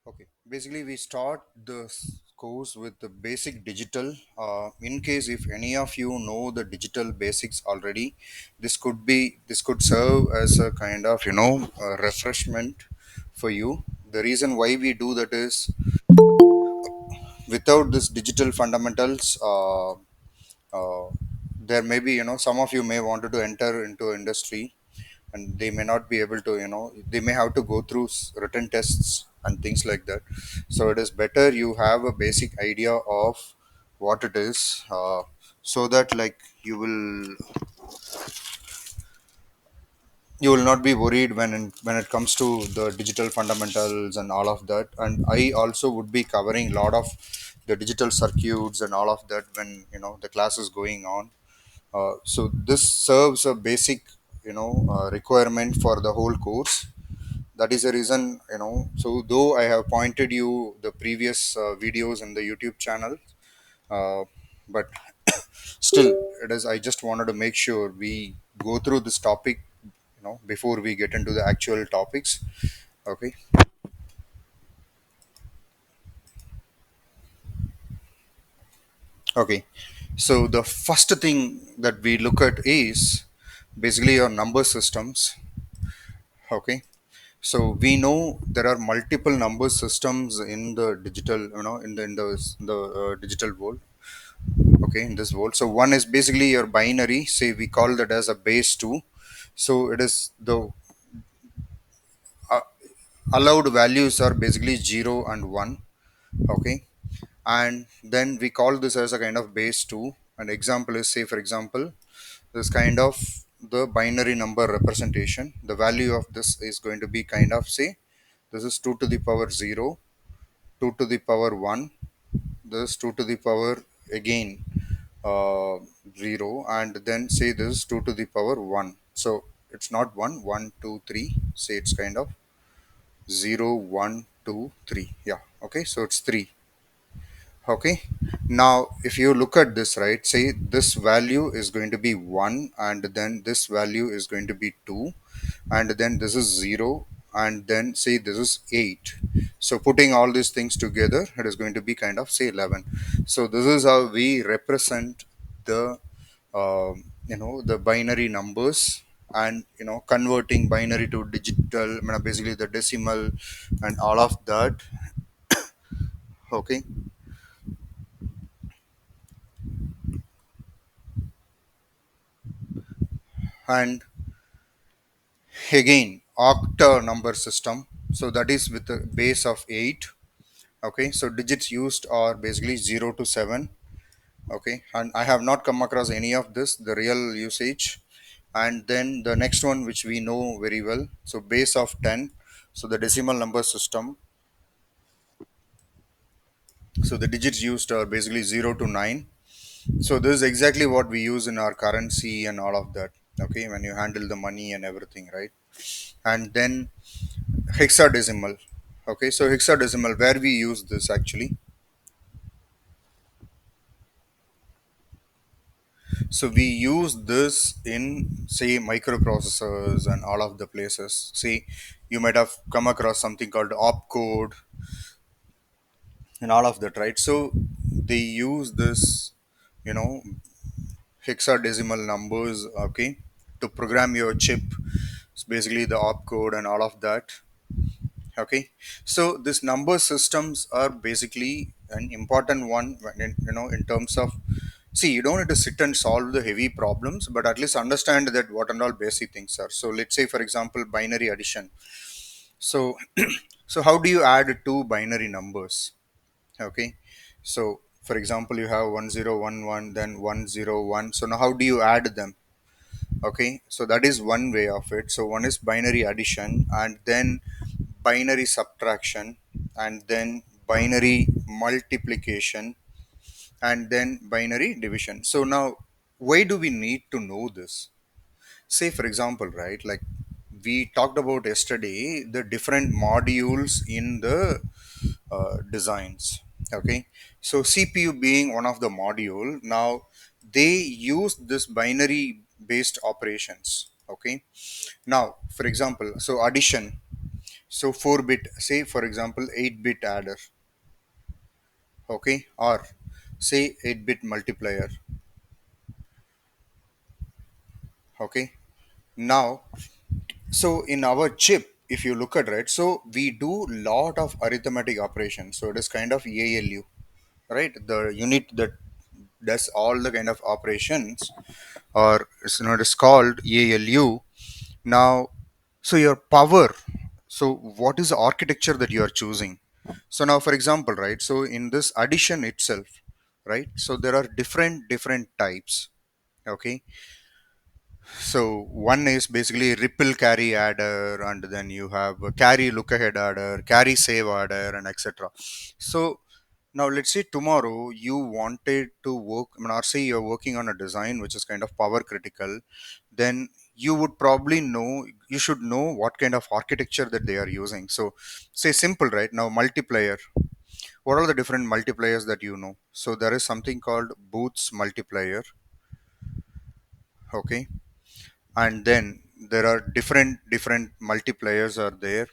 Okay, basically we start the course with the basic digital. In case if any of you know the digital basics already, this could serve as a kind of refreshment for you. The reason why we do that is without this digital fundamentals, there may be some of you may wanted to enter into industry and they may not be able to they may have to go through written tests and things like that. So it is better you have a basic idea of what it is, so that like you will not be worried when it comes to the digital fundamentals and all of that. And I also would be covering a lot of the digital circuits and all of that when the class is going on. So this serves a basic requirement for the whole course. That is the reason, so though I have pointed you the previous videos in the YouTube channel, uh, but still it is I just wanted to make sure we go through this topic before we get into the actual topics. Okay. Okay, so the first thing that we look at is basically your number systems. Okay, so we know there are multiple number systems in the digital, in the digital world. Okay, in this world, so one is basically your binary, say we call that as a base 2. So it is the uh, allowed values are basically 0 and 1. Okay, and then we call this as a kind of base 2. An example is, say for example, this kind of the binary number representation, the value of this is going to be kind of, say, this is 2 to the power 0, 2 to the power 1, this 2 to the power again, uh, 0, and then say this is 2 to the power 1. So it's not 1 1 2 3, say it's kind of 0 1 2 3. Yeah, okay, so it's 3. Okay, now if you look at this, right, say this value is going to be 1, and then this value is going to be 2, and then this is 0, and then say this is 8. So putting all these things together, it is going to be kind of, say, 11. So this is how we represent the the binary numbers, and converting binary to digital, basically the decimal and all of that. Okay, and again octa number system, so that is with a base of 8. Okay, so digits used are basically 0 to 7. Okay, and I have not come across any of this the real usage. And then the next one which we know very well, so base of 10. So the decimal number system, so the digits used are basically 0 to 9. So this is exactly what we use in our currency and all of that. Okay, when you handle the money and everything, right? And then hexadecimal. Okay, so hexadecimal, where we use this actually, so we use this in, say, microprocessors and all of the places. See, you might have come across something called opcode and all of that, right? So they use this, you know hexadecimal numbers, okay, to program your chip. It's basically the opcode and all of that. Okay, so this number systems are basically an important one when in terms of, see, you don't need to sit and solve the heavy problems, but at least understand that what and all basic things are. So let's say for example binary addition. So so how do you add two binary numbers? Okay, so for example you have 1011, then 101. So now how do you add them? Okay, so that is one way of it. So one is binary addition, and then binary subtraction, and then binary multiplication, and then binary division. So now, why do we need to know this? Say for example, right, like we talked about yesterday, the different modules in the designs. Okay, so CPU being one of the module, now they use this binary based operations. Okay, now for example, so addition, So 4 bit, say for example 8 bit adder, okay, or say 8 bit multiplier, okay. Now, so in our chip, if you look at, right, so we do lot of arithmetic operations. So it is kind of ALU, right? The unit that does all the kind of operations, or it is called ALU. Now, so your power. So what is the architecture that you are choosing? So now, for example, right? So in this addition itself, right? So there are different types. Okay, so one is basically ripple carry adder, and then you have a carry look ahead adder, carry save adder, and etc. So now let's say tomorrow you wanted to work, I mean, or say you're working on a design which is kind of power critical, then you would probably know, you should know what kind of architecture that they are using. So say simple, right? Now multiplier. What are the different multipliers that you know? So there is something called Booth's multiplier, okay, and then there are different multipliers are there.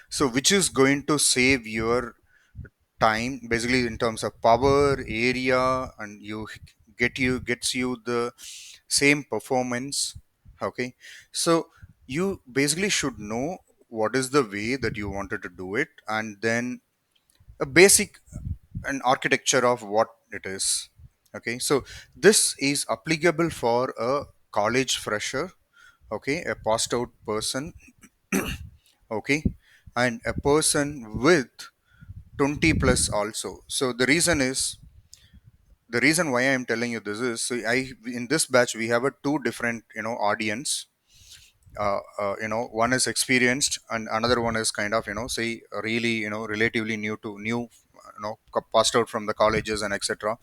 So which is going to save your time basically in terms of power area, and you gets you the same performance, okay. So you basically should know what is the way that you wanted to do it, and then a basic an architecture of what it is, okay. So this is applicable for a college fresher, okay, a passed out person, okay, and a person with 20 plus also. So the reason why I'm telling you this is, so I in this batch we have a two different, audience. One is experienced and another one is kind of, say really, relatively new, passed out from the colleges and etc.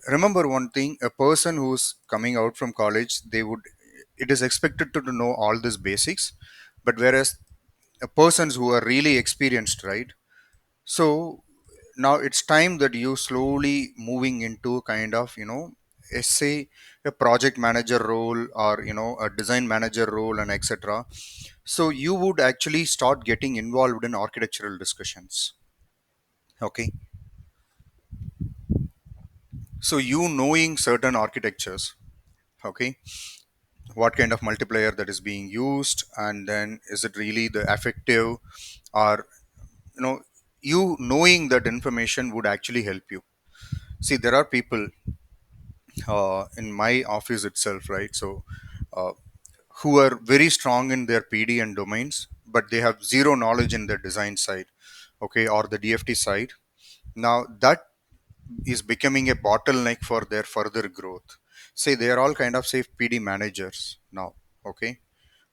Remember one thing, a person who's coming out from college, they would, it is expected to know all these basics, but whereas persons who are really experienced, right? So now it's time that you slowly moving into kind of, say a project manager role, or a design manager role, and etc. So you would actually start getting involved in architectural discussions, okay. So you knowing certain architectures, okay, what kind of multiplier that is being used, and then is it really the effective, or you know you knowing that information would actually help you. See, there are people in my office itself, right? So uh, who are very strong in their PD and domains, but they have zero knowledge in their design side, okay, or the DFT side. Now that is becoming a bottleneck for their further growth. Say they are all kind of, say, PD managers now, okay,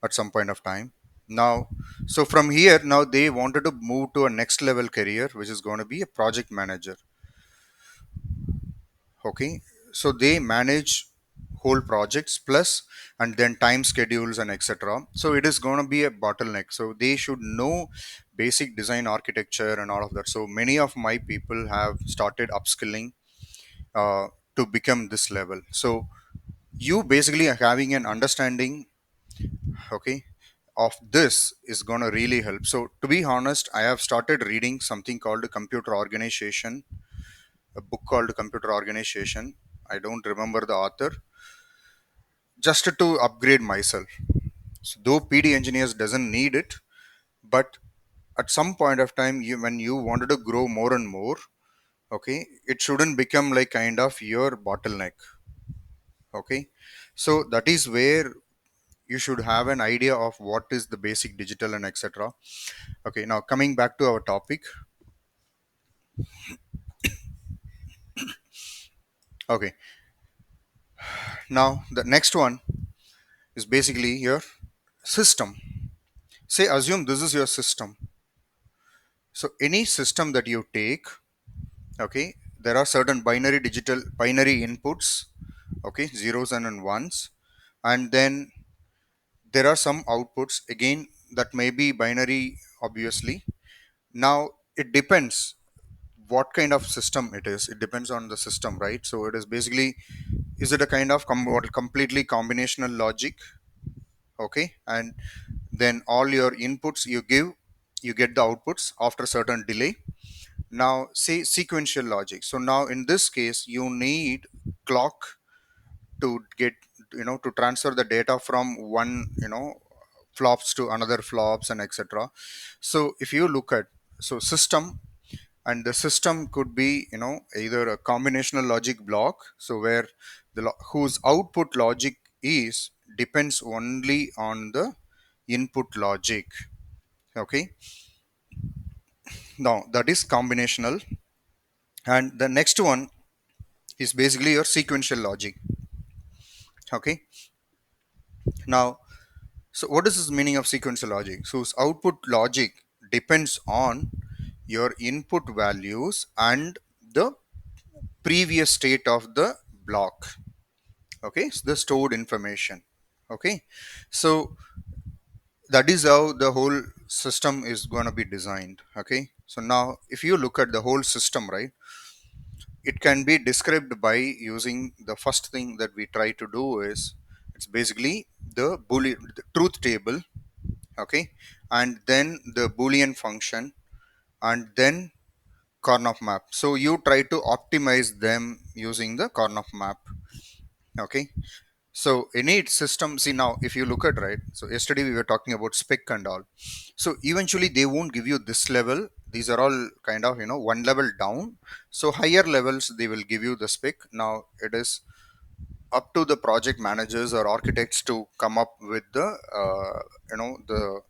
at some point of time. Now, so from here, now they wanted to move to a next level career, which is going to be a project manager, okay. So they manage whole projects plus, and then time schedules and etc. So it is going to be a bottleneck, so they should know basic design architecture and all of that. So many of my people have started upskilling uh, to become this level. So you basically are having an understanding, okay, of this is going to really help. So to be honest, I have started reading something called computer organization, a book called computer organization. I don't remember the author, just to upgrade myself. So though PD engineers doesn't need it, but at some point of time, when you wanted to grow more and more, okay, it shouldn't become like kind of your bottleneck, okay. So that is where you should have an idea of what is the basic digital and etc. Okay, now coming back to our topic. Okay, now the next one is basically your system. Say assume this is your system. So any system that you take, okay, there are certain binary inputs, okay, zeros and ones, and then there are some outputs again that may be binary, obviously. Now it depends what kind of system it is, it depends on the system, right? So it is basically, is it a kind of what, completely combinational logic, okay, and then all your inputs you give you get the outputs after certain delay. Now say sequential logic. So now in this case you need clock to get, to transfer the data from one, flops to another flops and etc. So if you look at, so system, and the system could be, either a combinational logic block, so where whose output logic is depends only on the input logic. Okay, now that is combinational. And the next one is basically your sequential logic. Okay, now, so what is this meaning of sequential logic? So its output logic depends on your input values and the previous state of the block. Okay, so the stored information. Okay, so that is how the whole system is going to be designed. Okay, so now if you look at the whole system, right, it can be described by using the first thing that we try to do is, it's basically the boolean, the truth table. Okay, and then the boolean function, and then Karnaugh map. So you try to optimize them using the Karnaugh map. Okay, so any system, see now if you look at, right, so yesterday we were talking about spec and all. So eventually they won't give you this level. These are all kind of, one level down. So higher levels they will give you the spec. Now it is up to the project managers or architects to come up with the, the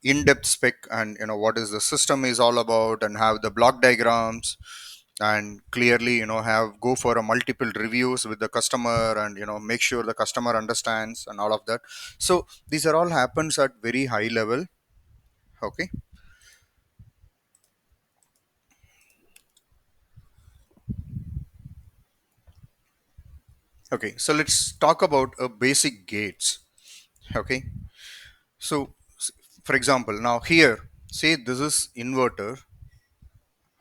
in-depth spec, and what is the system is all about, and have the block diagrams, and clearly, have go for a multiple reviews with the customer, and make sure the customer understands and all of that. So these are all happens at very high level. Okay, okay, so let's talk about a basic gates. Okay, so for example, now here, say this is inverter.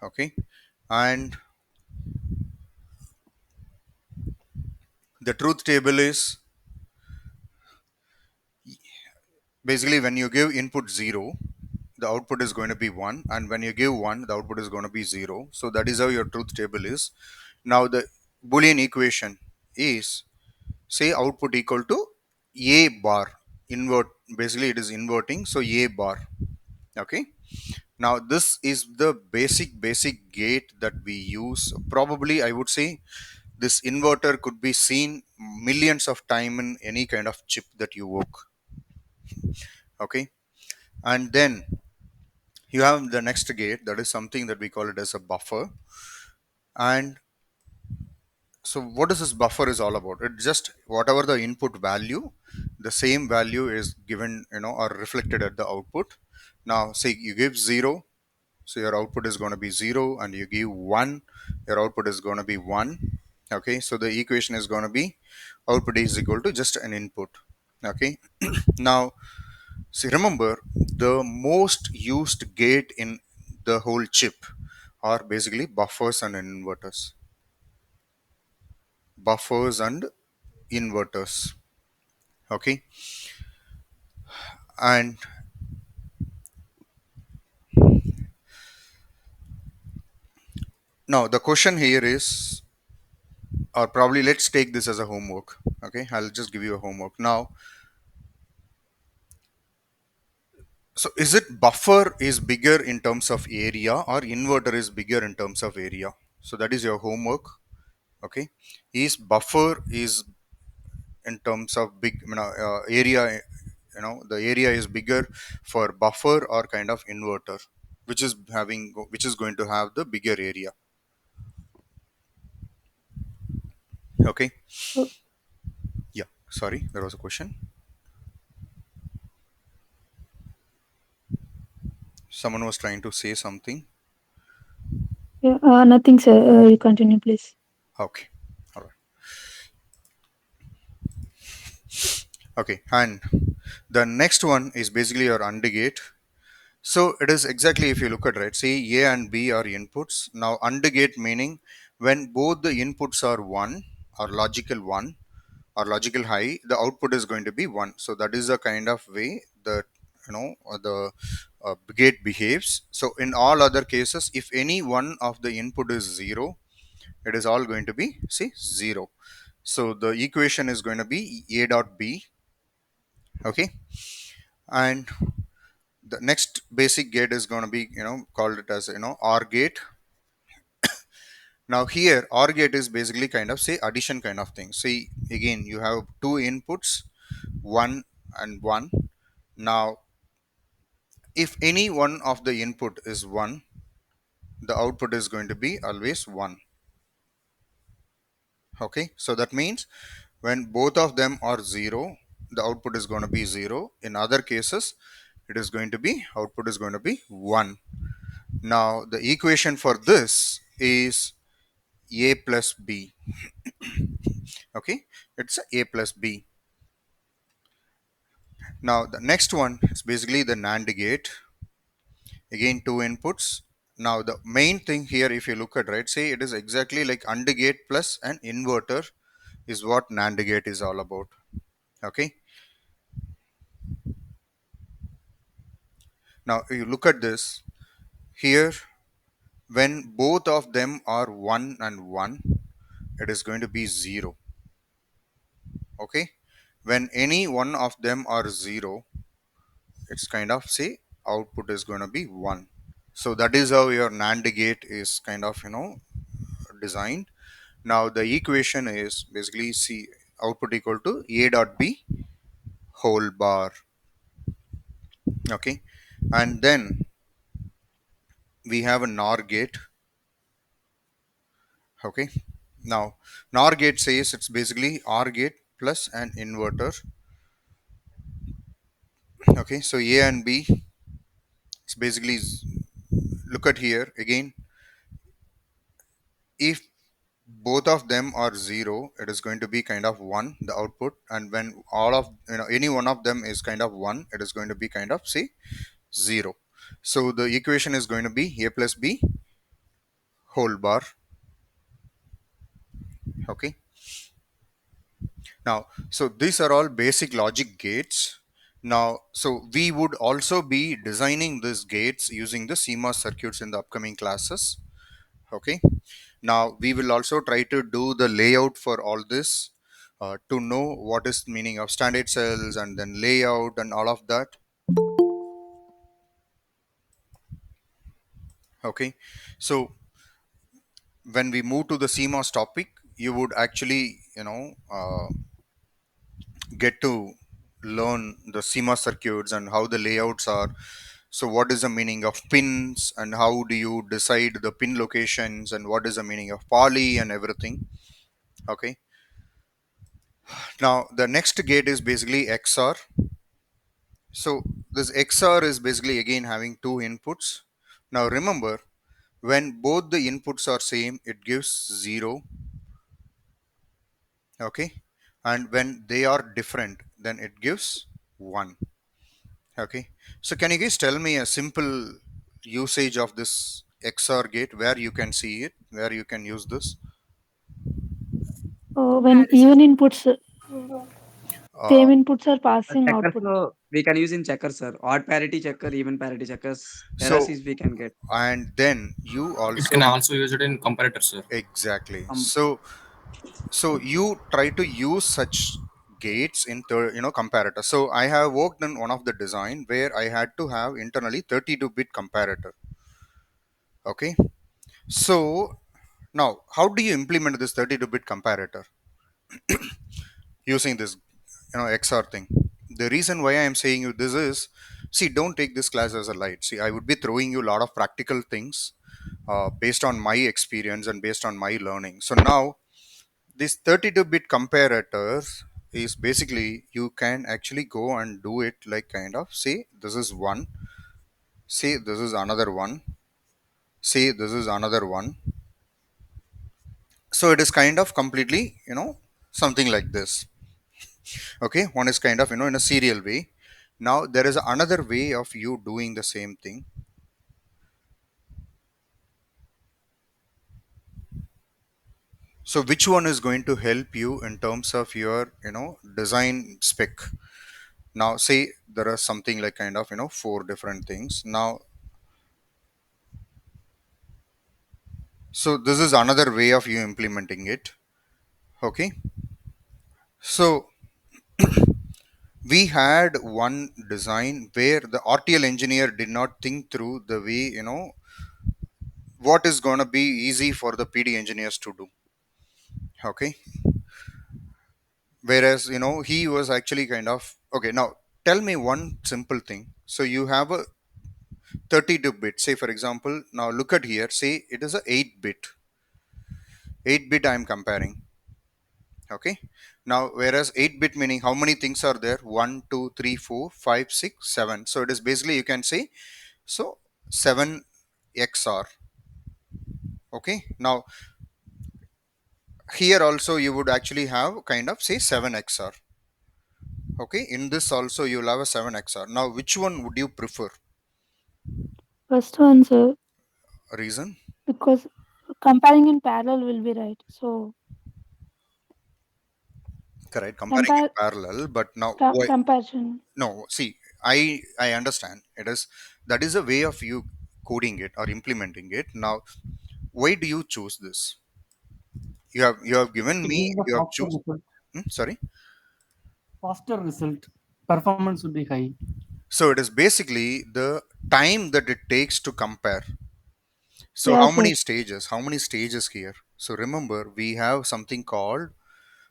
Okay, and the truth table is basically when you give input 0, the output is going to be 1, and when you give 1, the output is going to be 0. So that is how your truth table is. Now the boolean equation is, say output equal to a bar, invert, basically it is inverting, so a bar. Okay, now this is the basic gate that we use. Probably I would say this inverter could be seen millions of time in any kind of chip that you work. Okay, and then you have the next gate, that is something that we call it as a buffer. And so what is this buffer is all about? It just whatever the input value, the same value is given, or reflected at the output. Now say you give 0, so your output is going to be 0, and you give 1, your output is going to be 1. Okay, so the equation is going to be output is equal to just an input. Okay, now see, remember, the most used gate in the whole chip are basically buffers and inverters. Buffers and inverters. Okay, and now the question here is, or probably let's take this as a homework. Okay, I'll just give you a homework now. So is it buffer is bigger in terms of area, or inverter is bigger in terms of area? So that is your homework. Okay, is buffer is in terms of big, area, the area is bigger for buffer or kind of inverter, which is which is going to have the bigger area. Okay, Oh, yeah, sorry, there was a question. Someone was trying to say something. yeah, nothing, sir. You continue, please. Okay, all right. Okay, and the next one is basically your AND gate. So it is exactly, if you look at, right, see A and B are inputs. Now AND gate meaning when both the inputs are 1, or logical 1, or logical high, the output is going to be 1. So that is a kind of way that, the gate behaves. So in all other cases, if any one of the input is 0, it is all going to be, see, 0. So the equation is going to be a dot b. Okay. And the next basic gate is going to be, called it as, or gate. Now here or gate is basically kind of, say, addition kind of thing. See, again, you have two inputs, 1 and 1. Now if any one of the input is 1, the output is going to be always 1. Okay, so that means when both of them are 0, the output is going to be 0. In other cases, it is going to be, output is going to be 1. Now the equation for this is a plus b. Okay, it's a plus b. Now the next one is basically the NAND gate. Again, two inputs. Now the main thing here, if you look at, right, say it is exactly like AND gate plus an inverter is what NAND gate is all about. Okay. Now you look at this here, when both of them are 1 and 1, it is going to be 0. Okay. When any one of them are 0, it's kind of, say, output is going to be 1. So that is how your NAND gate is kind of, designed. Now the equation is basically, C output equal to a dot b whole bar. Okay. And then we have a NOR gate. Okay. Now NOR gate says it's basically OR gate plus an inverter. Okay. So A and B, it's basically, look at here again, if both of them are 0, it is going to be kind of 1, the output. And when all of, any one of them is kind of 1, it is going to be kind of, say, 0. So the equation is going to be a plus b whole bar. Okay. Now, so these are all basic logic gates. Now, so we would also be designing these gates using the CMOS circuits in the upcoming classes. Okay. Now we will also try to do the layout for all this, to know what is meaning of standard cells and then layout and all of that. Okay. So when we move to the CMOS topic, you would actually, get to learn the CMOS circuits and how the layouts are. So what is the meaning of pins and how do you decide the pin locations and what is the meaning of poly and everything. Okay. Now the next gate is basically XOR. So this XOR is basically again having two inputs. Now remember, when both the inputs are same, it gives 0. Okay. And when they are different, then it gives 1. Okay. So can you guys tell me a simple usage of this XOR gate where you can see it, where you can use this? When even inputs, Uh, same inputs are passing Checkers, output. we can use in checkers, sir. Odd parity checker, even parity checkers. Errors so is we can get. and then you It can also, also use it in comparator, sir. exactly. Um, So you try to use such gates in comparator. So I have worked on one of the design where I had to have internally 32-bit comparator. Okay. So now how do you implement this 32-bit comparator using this, XR thing? The reason why I am saying you this is, see, don't take this class as a light. See, I would be throwing you a lot of practical things, based on my experience and based on my learning. So now this 32-bit comparators is basically, you can actually go and do it like kind of, say this is one, say this is another one, say this is another one. So it is kind of completely, something like this. Okay, one is kind of, in a serial way. Now there is another way of you doing the same thing. So which one is going to help you in terms of your, design spec? Now say there are something like kind of four different things. Now, so this is another way of you implementing it. Okay, so we had one design where the RTL engineer did not think through the way, what is going to be easy for the PD engineers to do. Okay, whereas he was actually kind of okay. Now tell me one simple thing. So you have a 32-bit, say for example, now look at here, say it is a 8-bit. 8-bit I am comparing. Okay, now whereas 8-bit meaning how many things are there? One, two, three, four, five, six, seven. So it is basically you can say, so 7 XR. Okay, now here also you would actually have kind of say 7 XR. Okay, in this also you'll have a 7 XR. Now which one would you prefer? First one, sir, Reason? because comparing in parallel will be right. So Correct, comparing in compare parallel, but now why? comparison. No, see, I understand it is, that is a way of you coding it or implementing it. Now why do you choose this? You have given To me, give the you have faster choose. result, Sorry. faster result, performance will be high. So it is basically the time that it takes to compare. So Yeah, how sir. many stages? How many stages here? So remember, we have something called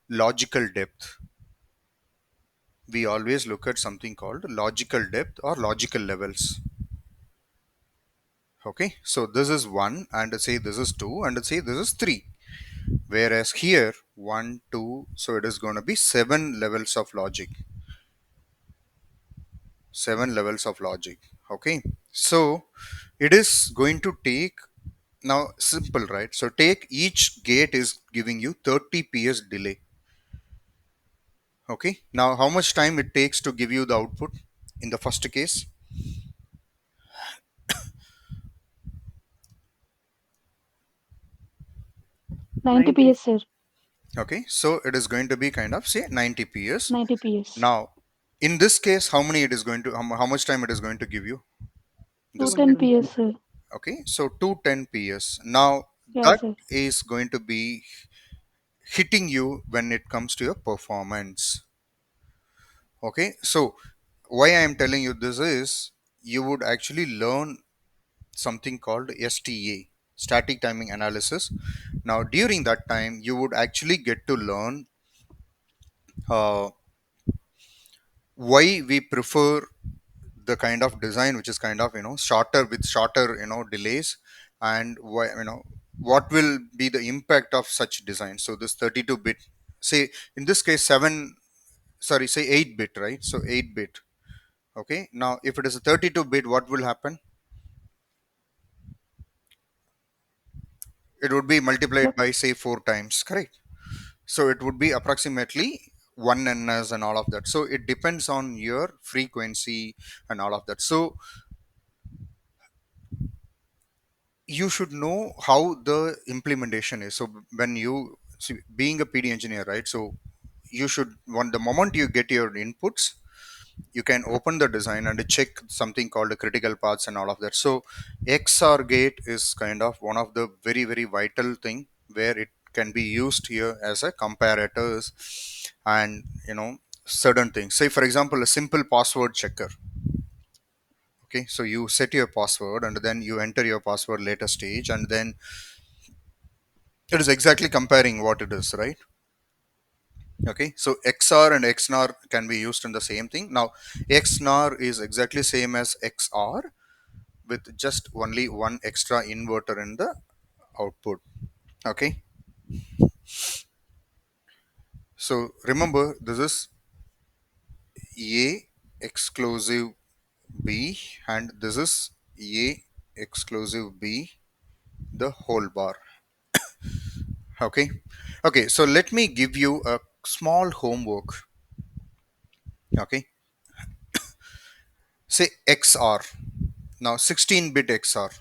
logical depth. We always look at something called logical depth or logical levels. Okay, so this is one, and say this is two, and say this is three. Whereas here, one, two, so it is going to be seven levels of logic. Seven levels of logic. Okay, so it is going to take, now simple, right? So take each gate is giving you 30 ps delay. Okay, now how much time it takes to give you the output in the first case? 90 90. PS, sir. Okay, so it is going to be kind of say 90 ps. 90 PS. Now in this case, how many it is going to, how much time it is going to give you in this case? 210 PS, 210. sir. Okay, so 210 ps. Now Yeah, that sir. is going to be hitting you when it comes to your performance. Okay, so why I am telling you this is, you would actually learn something called STA, static timing analysis. Now during that time you would actually get to learn uh, why we prefer the kind of design which is kind of shorter, with shorter delays, and why, what will be the impact of such design. So this 32-bit, say in this case 7, sorry, say 8-bit, right? So 8-bit. Okay, now if it is a 32-bit, what will happen? It would be multiplied Yep. by say 4 times, correct? So it would be approximately 1 ns and all of that. So it depends on your frequency and all of that. So you should know how the implementation is. So when you see, being a PD engineer, right? So you should, one, the moment you get your inputs, you can open the design and check something called the critical paths and all of that. So XR gate is kind of one of the very very vital thing where it can be used here as a comparators, and certain things. Say for example a simple password checker. Okay, so you set your password and then you enter your password later stage, and then it is exactly comparing what it is, right? Okay, so XR and XNOR can be used in the same thing. Now XNOR is exactly same as XR with just only one extra inverter in the output. Okay, so remember this is A exclusive B, and this is A exclusive B, the whole bar. Okay, okay, so let me give you a small homework. Okay, say XR. Now 16-bit XR.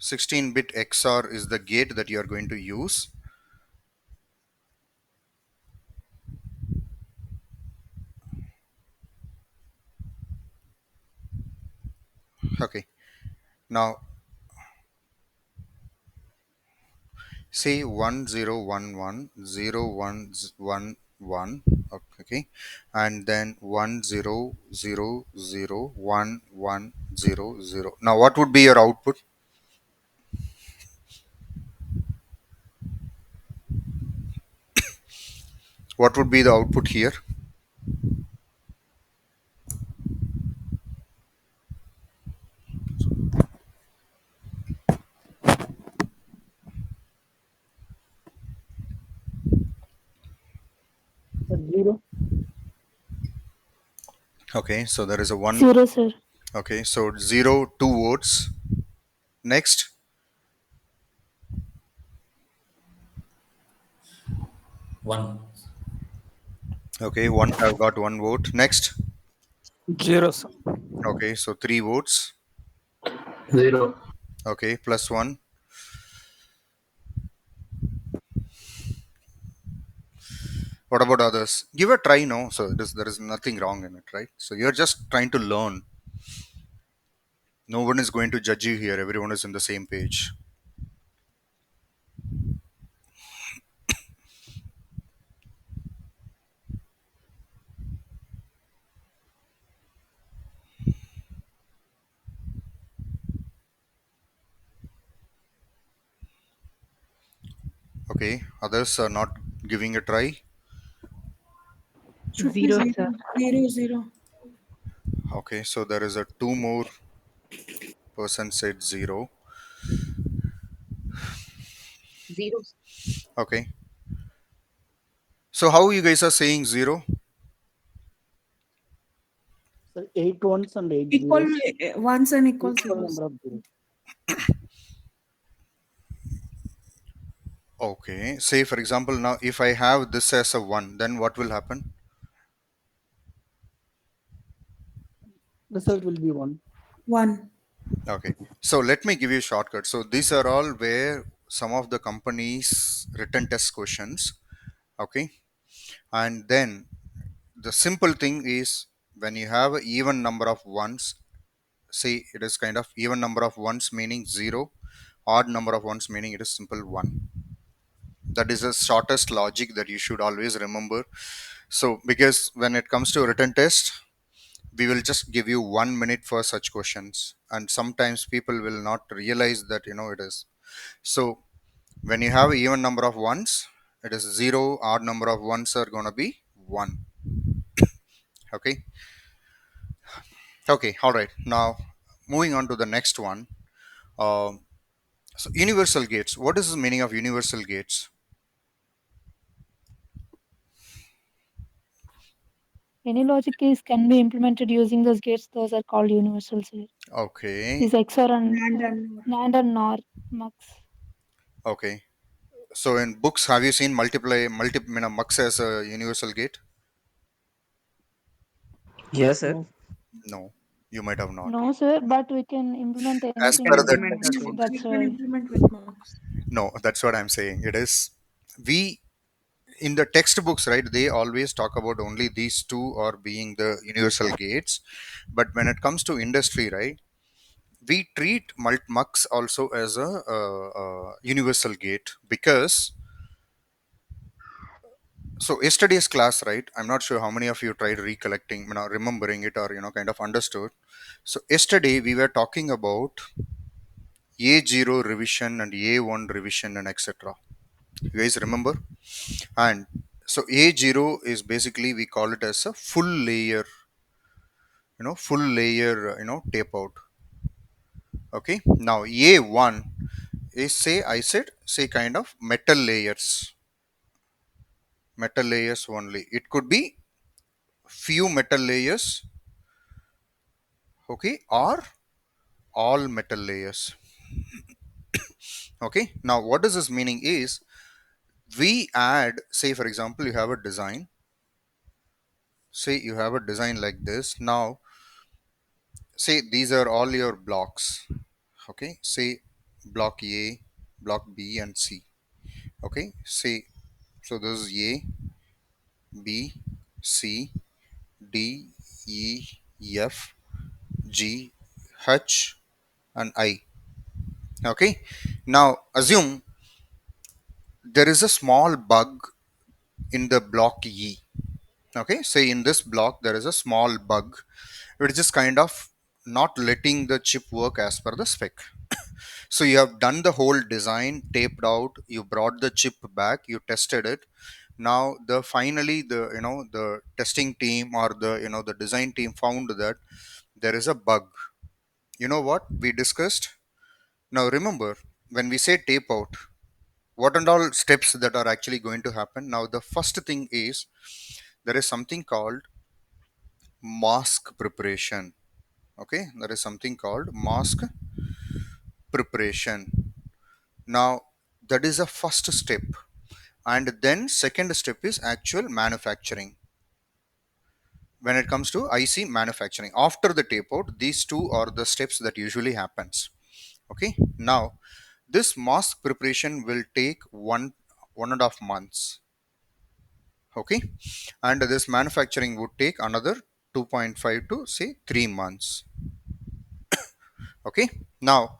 16-bit XR is the gate that you are going to use. Okay. Now say 1011 0111, okay, and then 10001100. Now what would be your output? What would be the output here? Zero. Okay, so there is a one. 0, sir. Okay, so 0, 2 votes. Next. 1. Okay, one have got 1 vote. Next. Zero, sir. Okay, so 3 votes. 0. Okay, plus 1. What about others? Give a try, no? So there is nothing wrong in it, right? So you're just trying to learn. No one is going to judge you here. Everyone is in the same page. Okay, others are not giving a try. Should be 0, zero, sir. zero, zero. Okay, so there is a 2 more person said 0. 0. Okay, so how you guys are saying 0? Sir, 8 ones and 8 Equal zeros. ones and equal Equal zeros. number of zeros. Okay, say for example, now if I have this as a 1, then what will happen? Result will be 1. 1. Okay, so let me give you a shortcut. So these are all where some of the companies written test questions. Okay, and then the simple thing is when you have an even number of ones, say it is kind of even number of ones meaning 0, odd number of ones meaning it is simple 1. That is the shortest logic that you should always remember. So because when it comes to written test, we will just give you 1 minute for such questions, and sometimes people will not realize that it is. So when you have even number of ones, it is 0, odd number of ones are going to be 1. Okay. Okay, all right. Now moving on to the next one. um, so universal gates, what is the meaning of universal gates? Any logic keys can be implemented using those gates. Those are called universal, sir. Okay. These XOR and And NAND and NOR mux. Okay, so in books have you seen mux as a universal gate? Yes, sir. No. No, you might have not. No, sir, but we can implement As We can per anything the with implement mux. the textbook. same. we That's can why. implement with marks. No, that's what I'm saying. It is, we, in the textbooks, right, they always talk about only these two or being the universal gates. But when it comes to industry, right, we treat mux also as a universal gate. Because so yesterday's class, right, I'm not sure how many of you tried recollecting, remembering it, or kind of understood. So yesterday we were talking about A0 revision and A1 revision and etc. You guys remember? And so A0 is basically, we call it as a full layer, full layer, tape out. Okay. Now A1 is, say, I said, say kind of metal layers only. It could be few metal layers, okay, or all metal layers. Okay. Now what does this meaning is, we add, say for example, you have a design, say you have a design like this. Now say these are all your blocks. Okay, say block A, block B and C. Okay, say, so this is A, B, C, D, E, F, G, H, and I. Okay. Now assume there is a small bug in the block E. Okay. Say in this block there is a small bug which is kind of not letting the chip work as per the spec. So you have done the whole design, taped out, you brought the chip back, you tested it. Now the finally the the testing team or the design team found that there is a bug. You know what we discussed? Now remember, when we say tape out, what and all steps that are actually going to happen? Now the first thing is there is something called mask preparation. Okay, there is something called mask preparation. Now that is a first step, and then second step is actual manufacturing. When it comes to IC manufacturing, after the tape out, these two are the steps that usually happens. Okay, now this mask preparation will take 1.5 months. Okay, and this manufacturing would take another 2.5 to say 3 months. Okay, now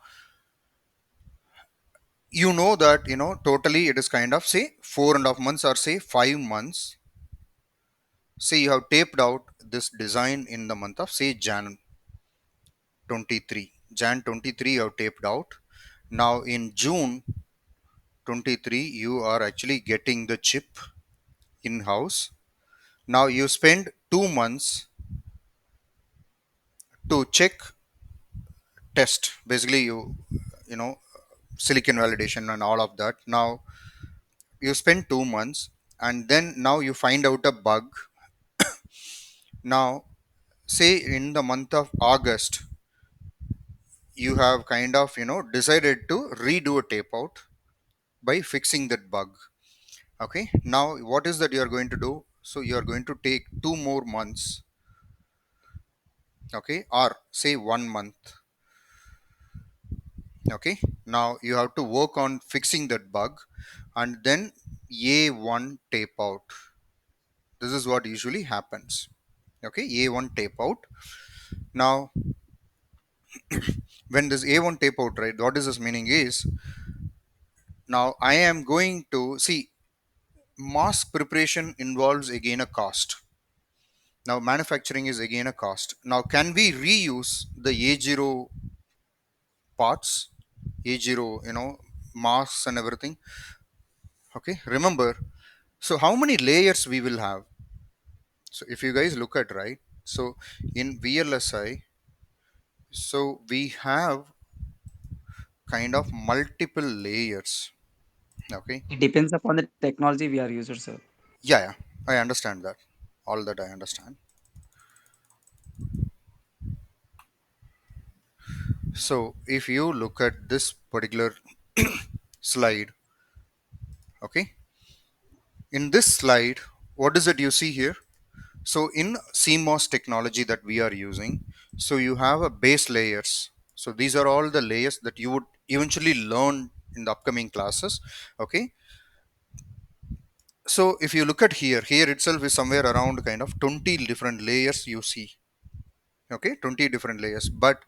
you know that totally it is kind of say 4.5 months or say 5 months. Say you have taped out this design in the month of say Jan 23. Jan 23 you have taped out. Now in June 23 you are actually getting the chip in house. Now you spend 2 months to check, test, basically you know silicon validation and all of that. Now you spend 2 months, and then now you find out a bug. Now say in the month of August you have kind of decided to redo a tape out by fixing that bug. Okay, now what is that you are going to do? So you are going to take 2 more months, okay, or say 1 month. Okay, now you have to work on fixing that bug, and then A1 tape out. This is what usually happens. Okay, A1 tape out. Now when this A1 tape out, right, what is this meaning is, now I am going to see, mask preparation involves again a cost. Now manufacturing is again a cost. Now can we reuse the A0 parts, A0 masks and everything? Okay, remember, so how many layers we will have? So if you guys look at, right, so in VLSI, so we have kind of multiple layers. Okay, It depends upon the technology we are using, sir. yeah, I understand that, all that I understand. So if you look at this particular slide, okay, in this slide, what is it you see here? So in CMOS technology that we are using, so you have a base layers. So these are all the layers that you would eventually learn in the upcoming classes. Okay, so if you look at here itself is somewhere around kind of 20 different layers you see. Okay, 20 different layers, but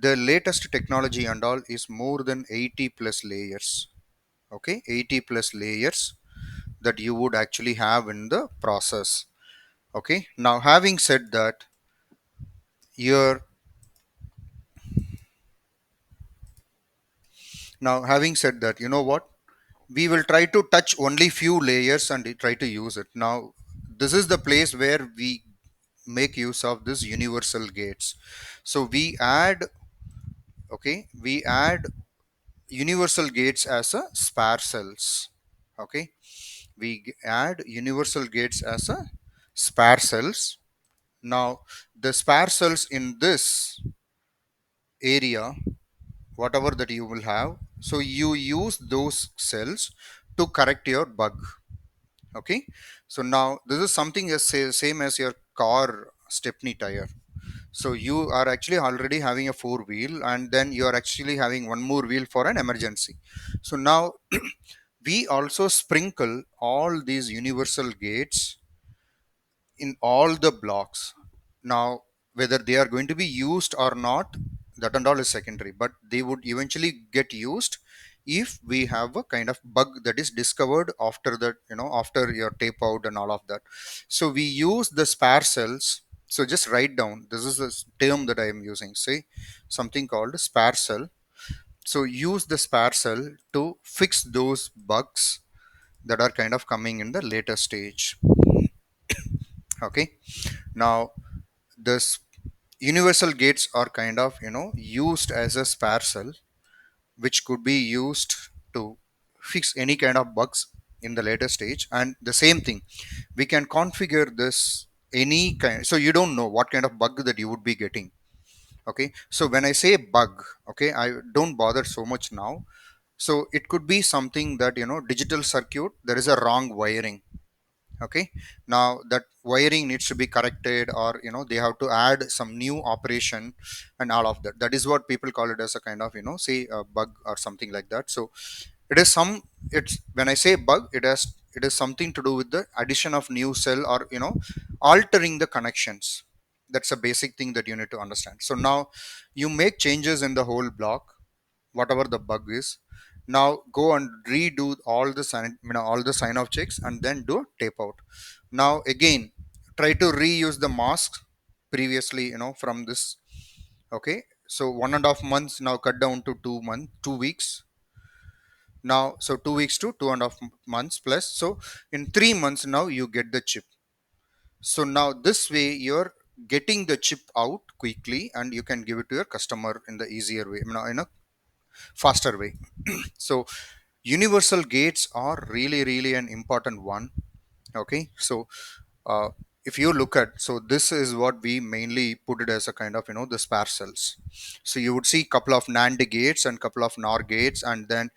the latest technology and all is more than 80 plus layers. Okay, 80 plus layers that you would actually have in the process. Okay, now having said that, here now having said that, you know what, we will try to touch only few layers and try to use it. Now this is the place where we make use of this universal gates. So we add, okay, we add universal gates as a spare cells. Okay, we add universal gates as a spare cells. Now the spare cells in this area, whatever that you will have, so you use those cells to correct your bug. Okay, so now this is something as same as your car stepney tire. So you are actually already having a four wheel, and then you are actually having one more wheel for an emergency. So now we also sprinkle all these universal gates in all the blocks. Now whether they are going to be used or not, that and all is secondary, but they would eventually get used if we have a kind of bug that is discovered after that, after your tape out and all of that. So we use the spare cells. So just write down, this is a term that I am using, say something called spare cell. So use the spare cell to fix those bugs that are kind of coming in the later stage. Okay, now this universal gates are kind of used as a spare cell, which could be used to fix any kind of bugs in the later stage. And the same thing, we can configure this any kind, so you don't know what kind of bug that you would be getting. Okay, so when I say bug, okay, I don't bother so much now. So it could be something that digital circuit, there is a wrong wiring. Okay, now that wiring needs to be corrected, or they have to add some new operation and all of that. That is what people call it as a kind of say a bug or something like that. So it is some, it's when I say bug, it is something to do with the addition of new cell, or altering the connections. That's a basic thing that you need to understand. So now you make changes in the whole block, whatever the bug is. Now go and redo all the all the sign off checks, and then do tape out. Now again, try to reuse the mask previously, from this. Okay, so 1.5 months now cut down to 2 months, 2 weeks. Now so 2 weeks to 2.5 months plus, so in 3 months now you get the chip. So now this way you're getting the chip out quickly, and you can give it to your customer in the easier way, in a faster way. So universal gates are really really an important one. Okay, so uh, if you look at, so this is what we mainly put it as a kind of the spare cells. So you would see couple of NAND gates and couple of NOR gates, and then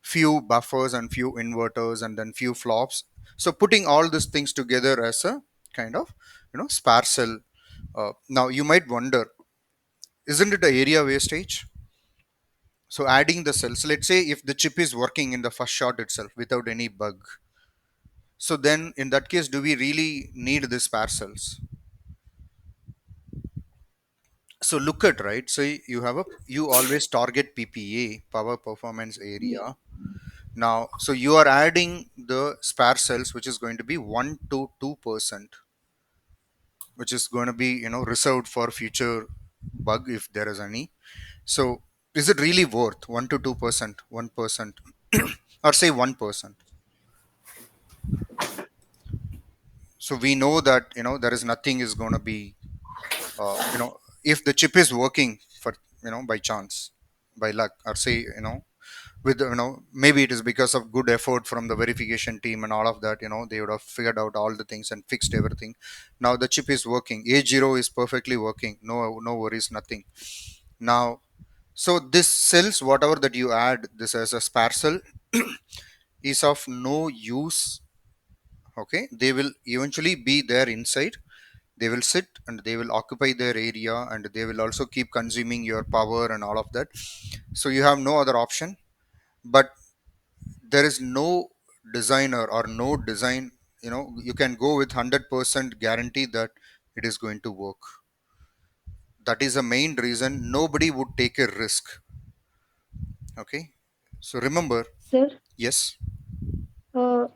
few buffers and few inverters, and then few flops. So putting all these things together as a kind of spare cell. Now you might wonder, isn't it a area wastage? So adding the cells, let's say if the chip is working in the first shot itself without any bug, so then in that case, do we really need the spare cells? So look at, right, so you always target PPA, power performance area. Now so you are adding the spare cells, which is going to be 1 to 2%, which is going to be reserved for future bug if there is any. So is it really worth 1 to 2%, 1%, or say 1%? So we know that there is nothing is going to be if the chip is working for by chance, by luck, or say with maybe it is because of good effort from the verification team and all of that, they would have figured out all the things and fixed everything. Now the chip is working, A0 is perfectly working, no worries, nothing. Now so this cells, whatever that you add this as a spare cell, is of no use. Okay, they will eventually be there inside, they will sit and they will occupy their area, and they will also keep consuming your power and all of that. So you have no other option. But there is no designer or no design, you can go with 100% guarantee that it is going to work. That is the main reason nobody would take a risk. Okay, so remember. Sir, Yes, uh,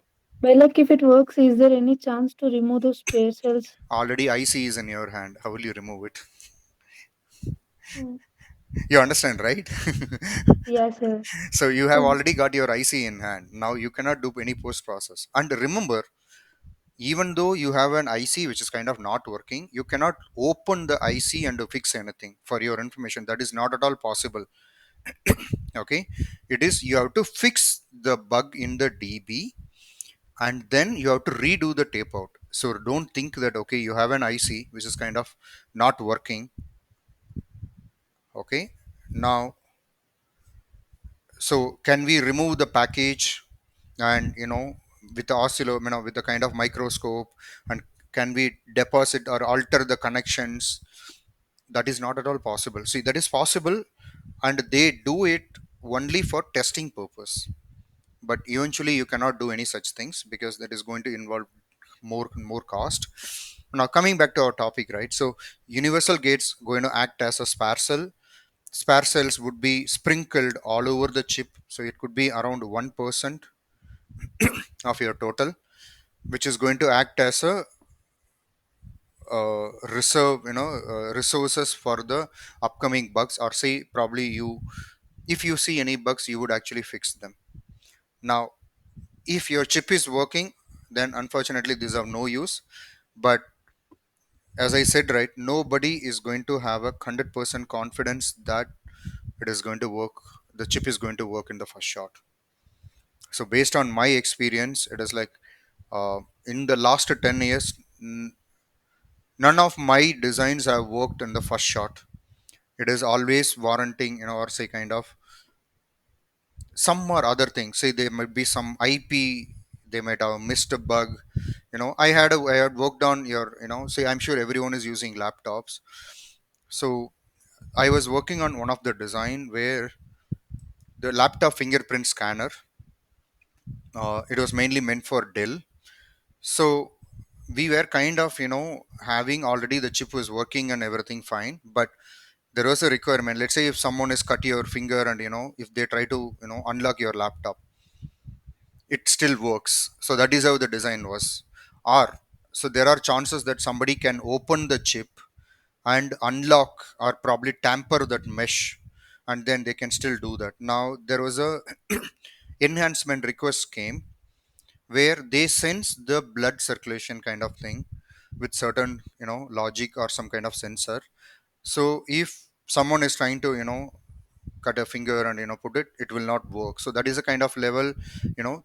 by luck, if it works, is there any chance to remove those spare cells? already IC is in your hand, how will you remove it? Mm. You understand, right? Yeah, sir. So you have Mm. already got your IC in hand, now you cannot do any post process. And remember, even though you have an IC which is kind of not working, you cannot open the IC and fix anything. For your information, that is not at all possible. Okay, it is, you have to fix the bug in the DB, and then you have to redo the tape out. So don't think that okay, you have an IC which is kind of not working. Okay, now so can we remove the package, and with the oscillo, with the kind of microscope, and can we deposit or alter the connections? That is not at all possible. See, that is possible, and they do it only for testing purpose, but eventually you cannot do any such things, because that is going to involve more cost. Now coming back to our topic, right, so universal gates going to act as a spare cell, spare cells would be sprinkled all over the chip. So it could be around 1% of your total, which is going to act as a reserve, resources for the upcoming bugs, or say probably you, if you see any bugs, you would actually fix them. Now, if your chip is working, then unfortunately these have no use. But as I said, right, nobody is going to have a 100% confidence that it is going to work. The chip is going to work in the first shot. So based on my experience, it is like in the last 10 years, none of my designs have worked in the first shot. It is always warranting, or say kind of some or other thing. Say there might be some IP, they might have missed a bug. I had worked on your, say, I'm sure everyone is using laptops. So I was working on one of the design where the laptop fingerprint scanner, it was mainly meant for Dell. So we were kind of, having already the chip was working and everything fine, but there was a requirement. Let's say if someone has cut your finger and, if they try to, unlock your laptop, it still works. So that is how the design was. Or so there are chances that somebody can open the chip and unlock or probably tamper that mesh, and then they can still do that. Now there was a enhancement request came where they sense the blood circulation kind of thing with certain, logic or some kind of sensor. So if someone is trying to, cut a finger and, put it, it will not work. So that is a kind of level,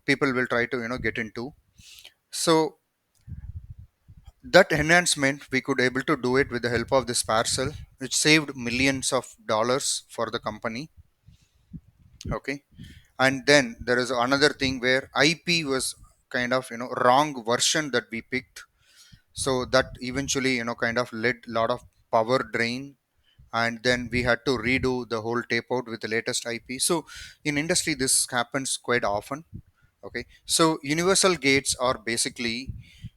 people will try to, get into. So that enhancement we could able to do it with the help of this parcel, which saved millions of dollars for the company. Okay. And then there is another thing where IP was kind of, wrong version that we picked. So that eventually, kind of led lot of power drain, and then we had to redo the whole tape out with the latest IP. So in industry this happens quite often. Okay, so universal gates are basically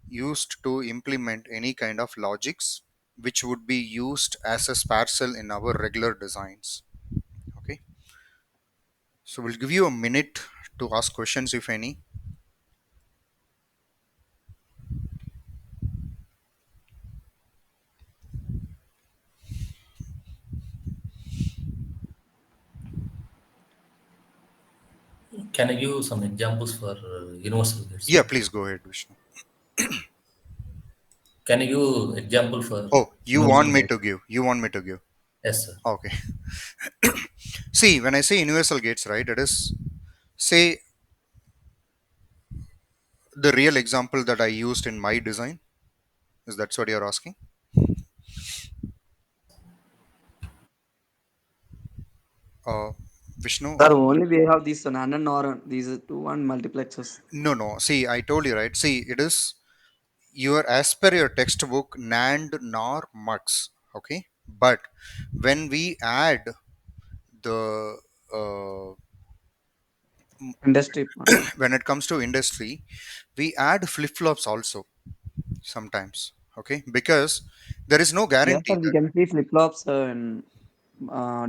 used to implement any kind of logics which would be used as a spare cell in our regular designs. Okay, so we'll give you a minute to ask questions if any. Can you give some examples for universal gates? Yeah, please go ahead, Vishnu. Can you give example for Oh, you want universal me gate? to give? You want me to give? Yes, sir. Okay. See, when I say universal gates, right, it is, say, the real example that I used in my design. Is that what you're asking? Uh, Vishnu? Sir, only we have this NAND and NOR, these two and multiplexers. No, no. See, I told you, right? See, it is your, as per your textbook, NAND, NOR, MUX. Okay. But when we add the, uh, Industry part. when it comes to industry, we add flip flops also sometimes. Okay. Because there is no Yes, sir, guarantee we that, can see flip-flops in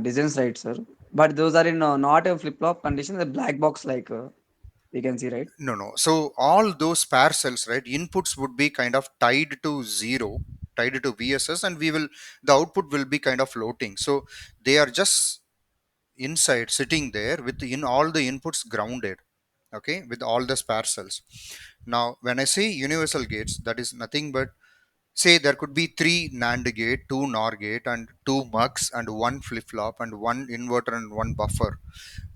designs, right, sir? But those are in not a flip-flop condition, the black box like we can see, right? no, no. So all those pair cells, right, inputs would be kind of tied to zero, tied to VSS, and the output will be kind of floating. So they are just inside sitting there with in all the inputs grounded. Okay, with all the spare cells. Now, when I say universal gates, that is nothing but, say there could be three NAND gate, two NOR gate, and two MUX, and one flip flop, and one inverter, and one buffer,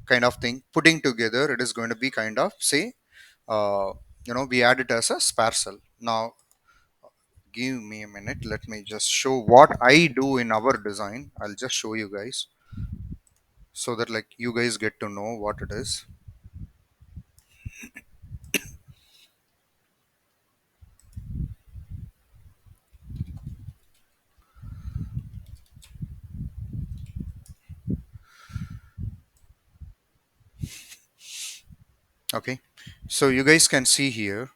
kind of thing. Putting together, it is going to be kind of, say, uh, we add it as a spare cell. Now, give me a minute. Let me just show what I do in our design. I'll just show you guys so that like you guys get to know what it is. Okay, so you guys can see here.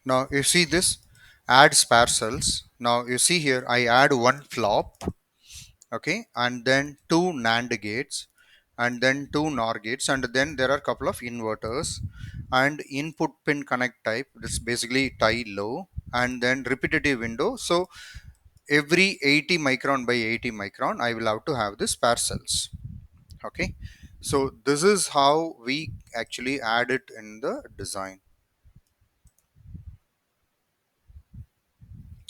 Now you see this, add spare cells. Now you see here, I add one flop, okay, and then two NAND gates, and then two NOR gates, and then there are a couple of inverters, and input pin connect type. This basically tie low, and then repetitive window. So every 80 micron by 80 micron, I will have to have the spare cells. Okay, so this is how we actually add it in the design.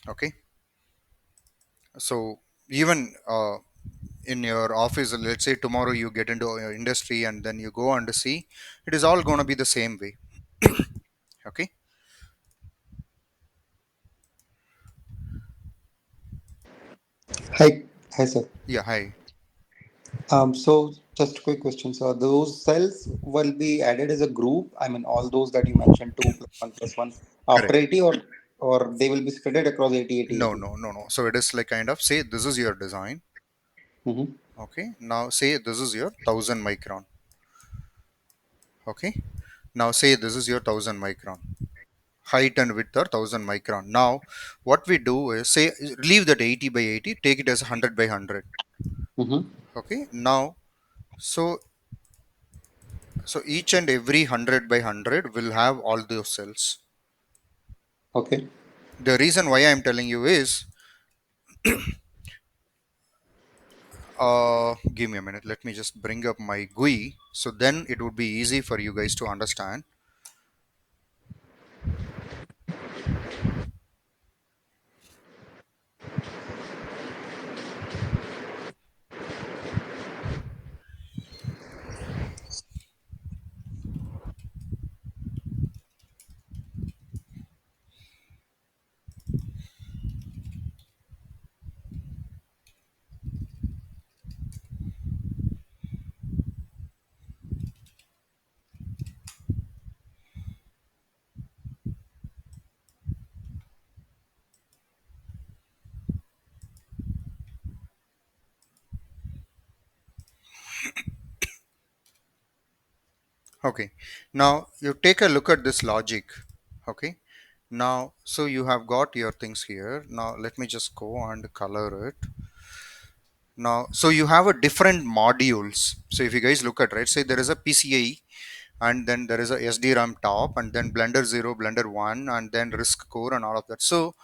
Okay, so even in your office, let's say tomorrow you get into your industry and then you go and see, it is all going to be the same way. Okay. Hi, hi, sir. Yeah, hi. So just a quick question. So those cells will be added as a group. I mean, all those that you mentioned, 2 plus 1 plus 1, after Correct. 80, or they will be spread across 80, 80, No, 80. no, no, no. So it is like kind of say this is your design. Mm-hmm. Okay. Now say this is your 1000 micron. Okay. Now say this is your 1000 micron. Height and width are 1000 micron. Now what we do is say leave that 80 by 80, take it as 100 by 100. Mm-hmm. Okay. Now so each and every 100 by 100 will have all those cells. Okay. The reason why I'm telling you is give me a minute, let me just bring up my GUI, so then it would be easy for you guys to understand. Okay, now you take a look at this logic. Okay, now so you have got your things here. Now let me just go and color it. Now so you have a different modules. So if you guys look at, right, say there is a PCIe, and then there is a SDRAM top, and then Blender 0, Blender 1, and then RISC core and all of that. So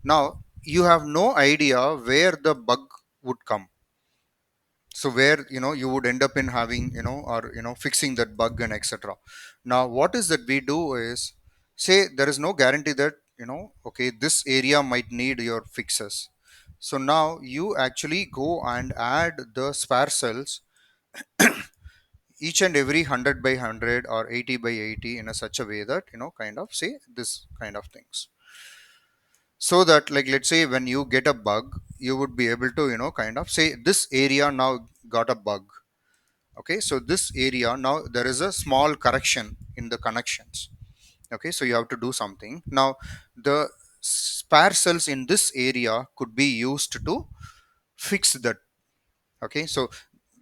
now you have no idea where the bug would come. So where you would end up in having or fixing that bug and etc. Now what is that we do is, say there is no guarantee that okay, this area might need your fixes. So now you actually go and add the spare cells each and every 100 by 100 or 80 by 80 in a such a way that kind of say this kind of things, so that like let's say when you get a bug, you would be able to kind of say this area now got a bug. Okay, so this area now there is a small correction in the connections. Okay, so you have to do something. Now the spare cells in this area could be used to fix that. Okay, so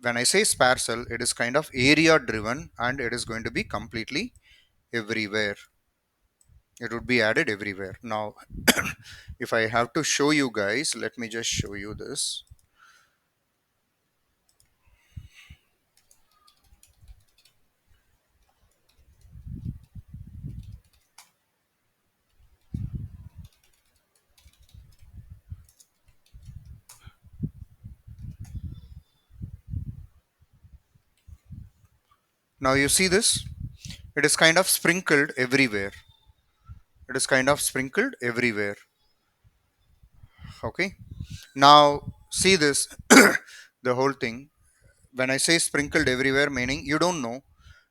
when I say spare cell, it is kind of area driven, and it is going to be completely everywhere. It would be added everywhere. Now if I have to show you guys, let me just show you this. Now you see this, it is kind of sprinkled everywhere. It is kind of sprinkled everywhere. Okay, now see this the whole thing, when I say sprinkled everywhere, meaning you don't know.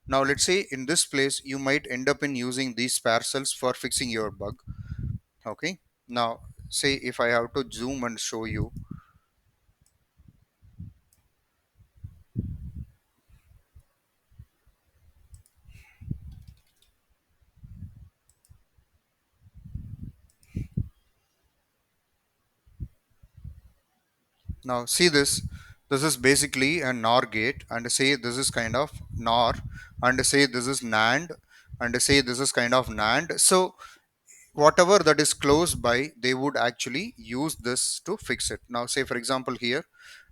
Now let's say in this place you might end up in using these spare cells for fixing your bug. Okay, now say if I have to zoom and show you. Now see this is basically a NOR gate, and say this is kind of NOR, and say this is NAND, and say this is kind of NAND. So whatever that is close by, they would actually use this to fix it. Now say for example here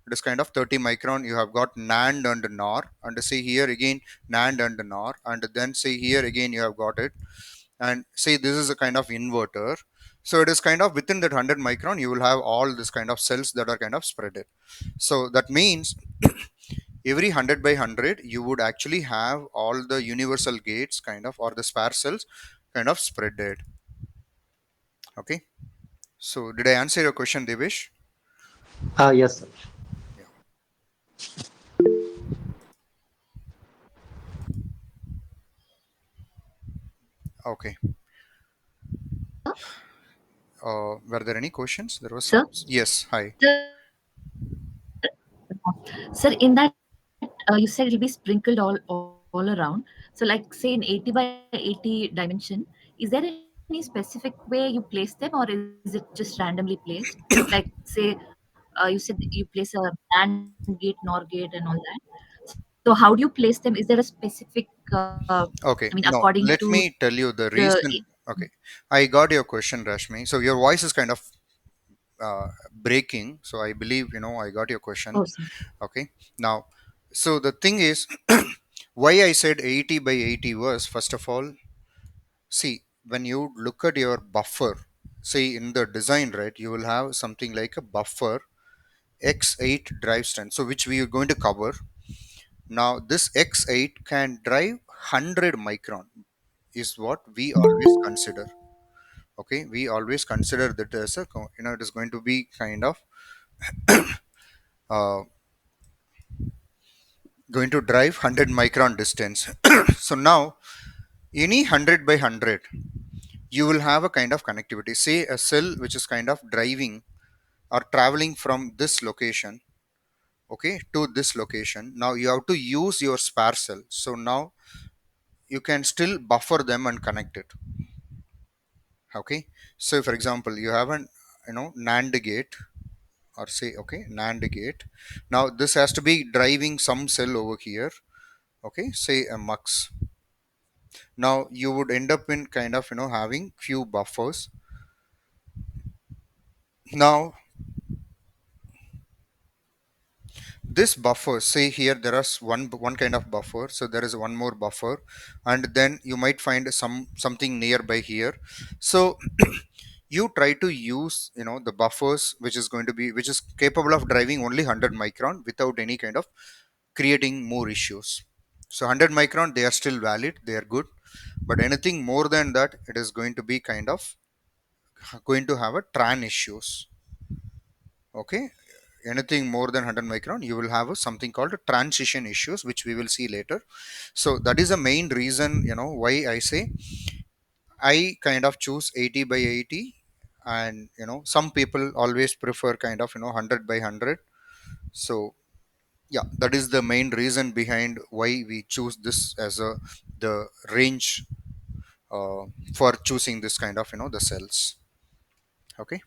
it is kind of 30 micron, you have got NAND and NOR, and say here again NAND and NOR, and then say here again you have got it, and say this is a kind of inverter. So it is kind of within that 100 micron you will have all this kind of cells that are kind of spread it. So that means every 100 by 100 you would actually have all the universal gates kind of, or the spare cells kind of spread it. Okay, so did I answer your question, Devesh? Yes, sir. Okay. Were there any questions? There was Sir? some. Yes. Hi. Sir, in that you said it'll be sprinkled all around. So, like say in 80 by 80 dimension, is there any specific way you place them, or is it just randomly placed? Like say you said you place a AND gate, NOR gate, and all that. So, how do you place them? Is there a specific? Okay. According No, to let me tell you the the reason. Okay, I got your question, Rashmi. So your voice is kind of breaking. So I believe I got your question. oh, sir. Okay. Now, so the thing is, why I said 80 by 80 was, first of all, see, when you look at your buffer, say in the design, right, you will have something like a buffer X8 drive strength, so which we are going to cover. Now, this X8 can drive 100 micron, is what we always consider. Okay, we always consider that as a, it is going to be kind of uh, going to drive 100 micron distance. So now, any 100 by 100, you will have a kind of connectivity. Say a cell which is kind of driving or traveling from this location, okay, to this location. Now you have to use your spare cell. So now you can still buffer them and connect it. Okay, so for example, you have an NAND gate, or say okay NAND gate. Now this has to be driving some cell over here. Okay, say a MUX. Now you would end up in kind of having few buffers. Now this buffer, say here there is one kind of buffer, so there is one more buffer, and then you might find something nearby here. So you try to use the buffers which is capable of driving only 100 micron without any kind of creating more issues. So 100 micron, they are still valid, they are good, but anything more than that, it is going to be kind of going to have a tran issues. Okay, anything more than 100 micron, you will have something called a transition issues, which we will see later. So that is the main reason why I say I kind of choose 80 by 80, and some people always prefer kind of 100 by 100. So yeah, that is the main reason behind why we choose this as a the range uh, for choosing this kind of the cells. Okay,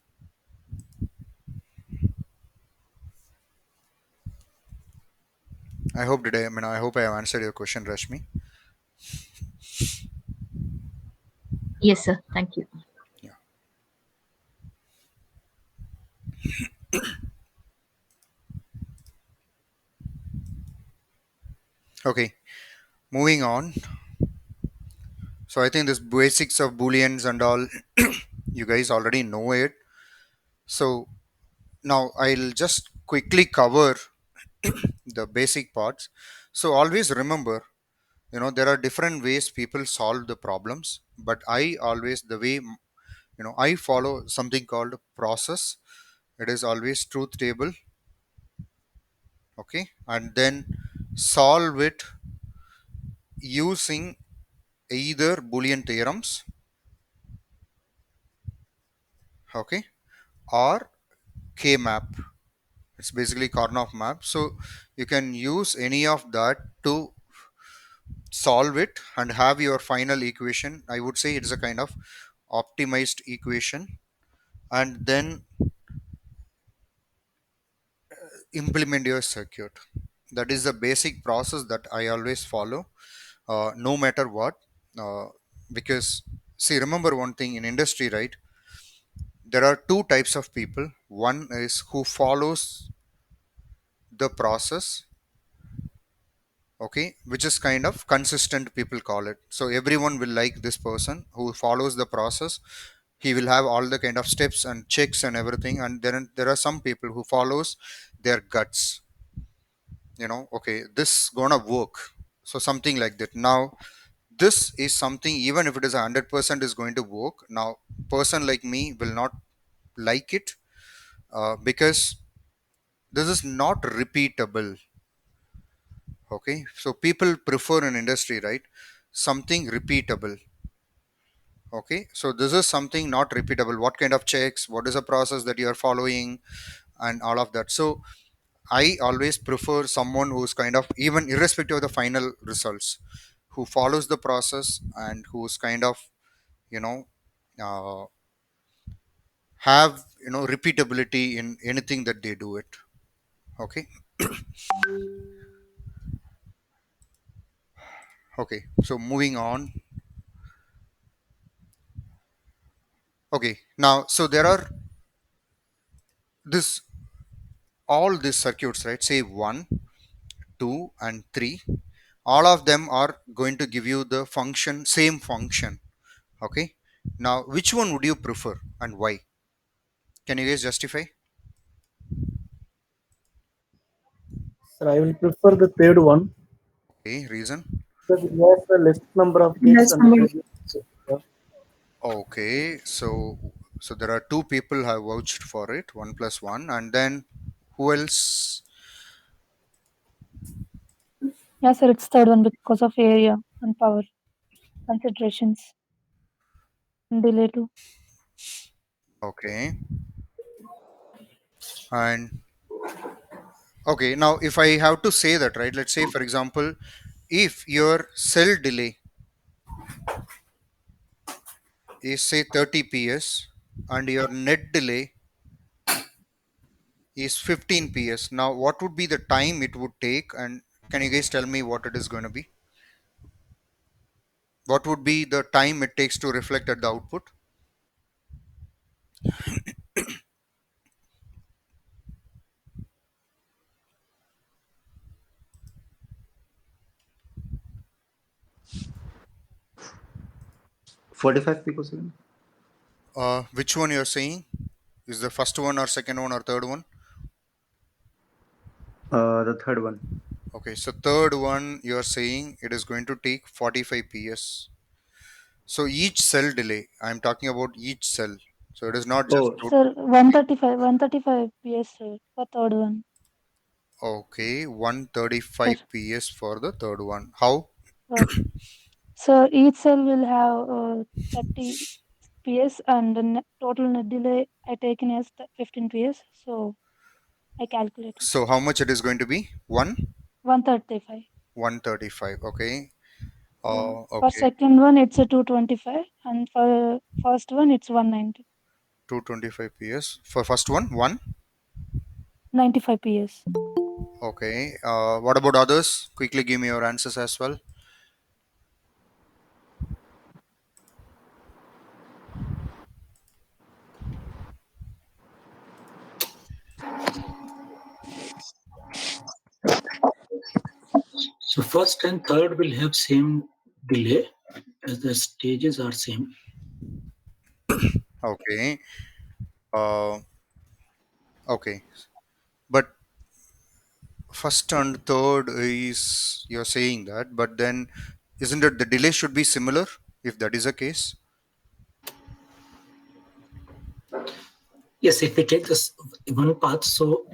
I hope I have answered your question, Rashmi. Yes, sir. Thank you. Yeah. Okay, moving on. So I think this basics of booleans and all, you guys already know it. So now I'll just quickly cover the basic parts. So always remember, there are different ways people solve the problems, but I always, the way I follow something called process. It is always truth table. Okay, and then solve it using either Boolean theorems, okay, or K map. It's basically Karnaugh map. So you can use any of that to solve it and have your final equation. I would say it's a kind of optimized equation, and then implement your circuit. That is the basic process that I always follow, no matter what, because see, remember one thing in industry, right? There are two types of people. One is who follows the process, okay, which is kind of consistent, people call it. So everyone will like this person who follows the process. He will have all the kind of steps and checks and everything. And then there are some people who follows their guts, okay, this gonna work. So something like that. Now this is something, even if it is 100% is going to work, now person like me will not like it, because this is not repeatable. Okay, so people prefer in industry, right, something repeatable. Okay, so this is something not repeatable. What kind of checks, what is the process that you are following, and all of that. So I always prefer someone who's kind of, even irrespective of the final results, who follows the process and who's kind of, you know uh, have, repeatability in anything that they do it. Okay. Okay, so moving on. Okay, now so there are this all these circuits, right? Say 1, 2 and 3, all of them are going to give you the function, same function. Okay, now which one would you prefer and why? Can you guys justify? Sir, I will prefer the third one Okay, reason. because it has the less number of gates Less and number. it will Okay, so there are two people have vouched for it, 1 plus 1, and then who else? Yeah, sir, it's third one because of area and power considerations and delay too. Okay, and okay, now if I have to say that, right, let's say for example, if your cell delay is say 30 ps and your net delay is 15 ps, now what would be the time it would take, and can you guys tell me what it is going to be? What would be the time it takes to reflect at the output? 45 picosecond. Which one you're saying? Is the first one or second one or third one? The third one. Okay, so third one you're saying it is going to take 45 ps. So each cell delay, I'm talking about each cell. So it is not just Oh, Sir, 135 PS, sir, for third one. okay, Sir, 135 ps for the third one. How? uh, sir, each cell will have 30 PS and the total net delay I taken as 15 PS. So I calculated So how much it is going to be? 135. 135. Okay. For Okay. second one, it's a 225, and for first one, it's 190. 225 ps for first one. 95 PS. Okay. What about others? Quickly give me your answers as well. So first and third will have same delay as the stages are same. Okay. Uh, okay. But first and third is, you're saying that, but then isn't it the delay should be similar if that is the case? Yes, if we take this one path, so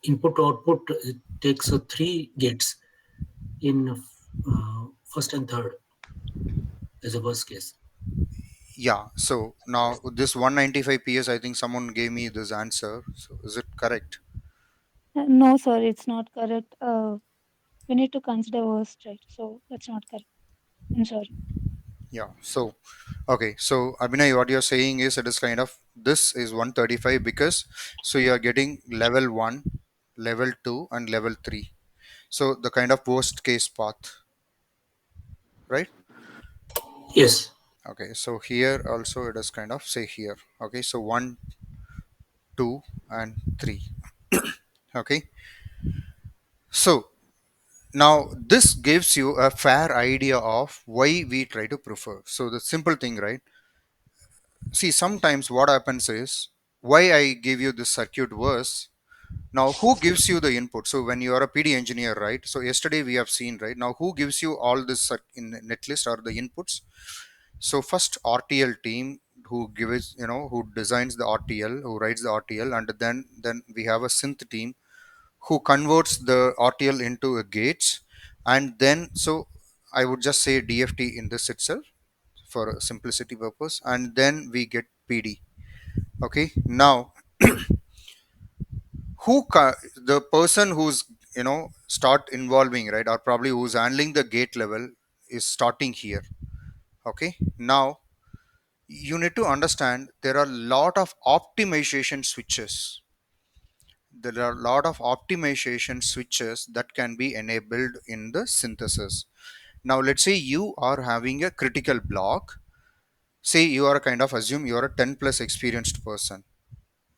input to output it takes 3 gates in first and third as a worst case. Yeah. So now this 195 ps, I think someone gave me this answer. So is it correct? No, sir, it's not correct. We need to consider worst, right? So that's not correct. I'm sorry. Yeah. So okay. So Abhinay, what you're saying is it is kind of, this is 135 because so you are getting level 1, level 2 and level 3. So the kind of worst case path, right? Yes. Okay, so here also it is kind of say here. Okay, so 1, 2 and 3. Okay, so now this gives you a fair idea of why we try to prefer. So the simple thing, right? See, sometimes what happens is, why I give you this circuit was, now who gives you the input? So when you are a PD engineer, right? So yesterday we have seen, right? Now who gives you all this in netlist or the inputs? So first RTL team who gives, who designs the RTL, who writes the RTL, and then we have a synth team who converts the RTL into a gates, and then so I would just say DFT in this itself for a simplicity purpose, and then we get PD. Okay, now the person who's start involving, right, or probably who's handling the gate level is starting here. Okay, now you need to understand there are a lot of optimization switches. There are a lot of optimization switches that can be enabled in the synthesis. Now let's say you are having a critical block. Say you are kind of, assume you are a 10 plus experienced person,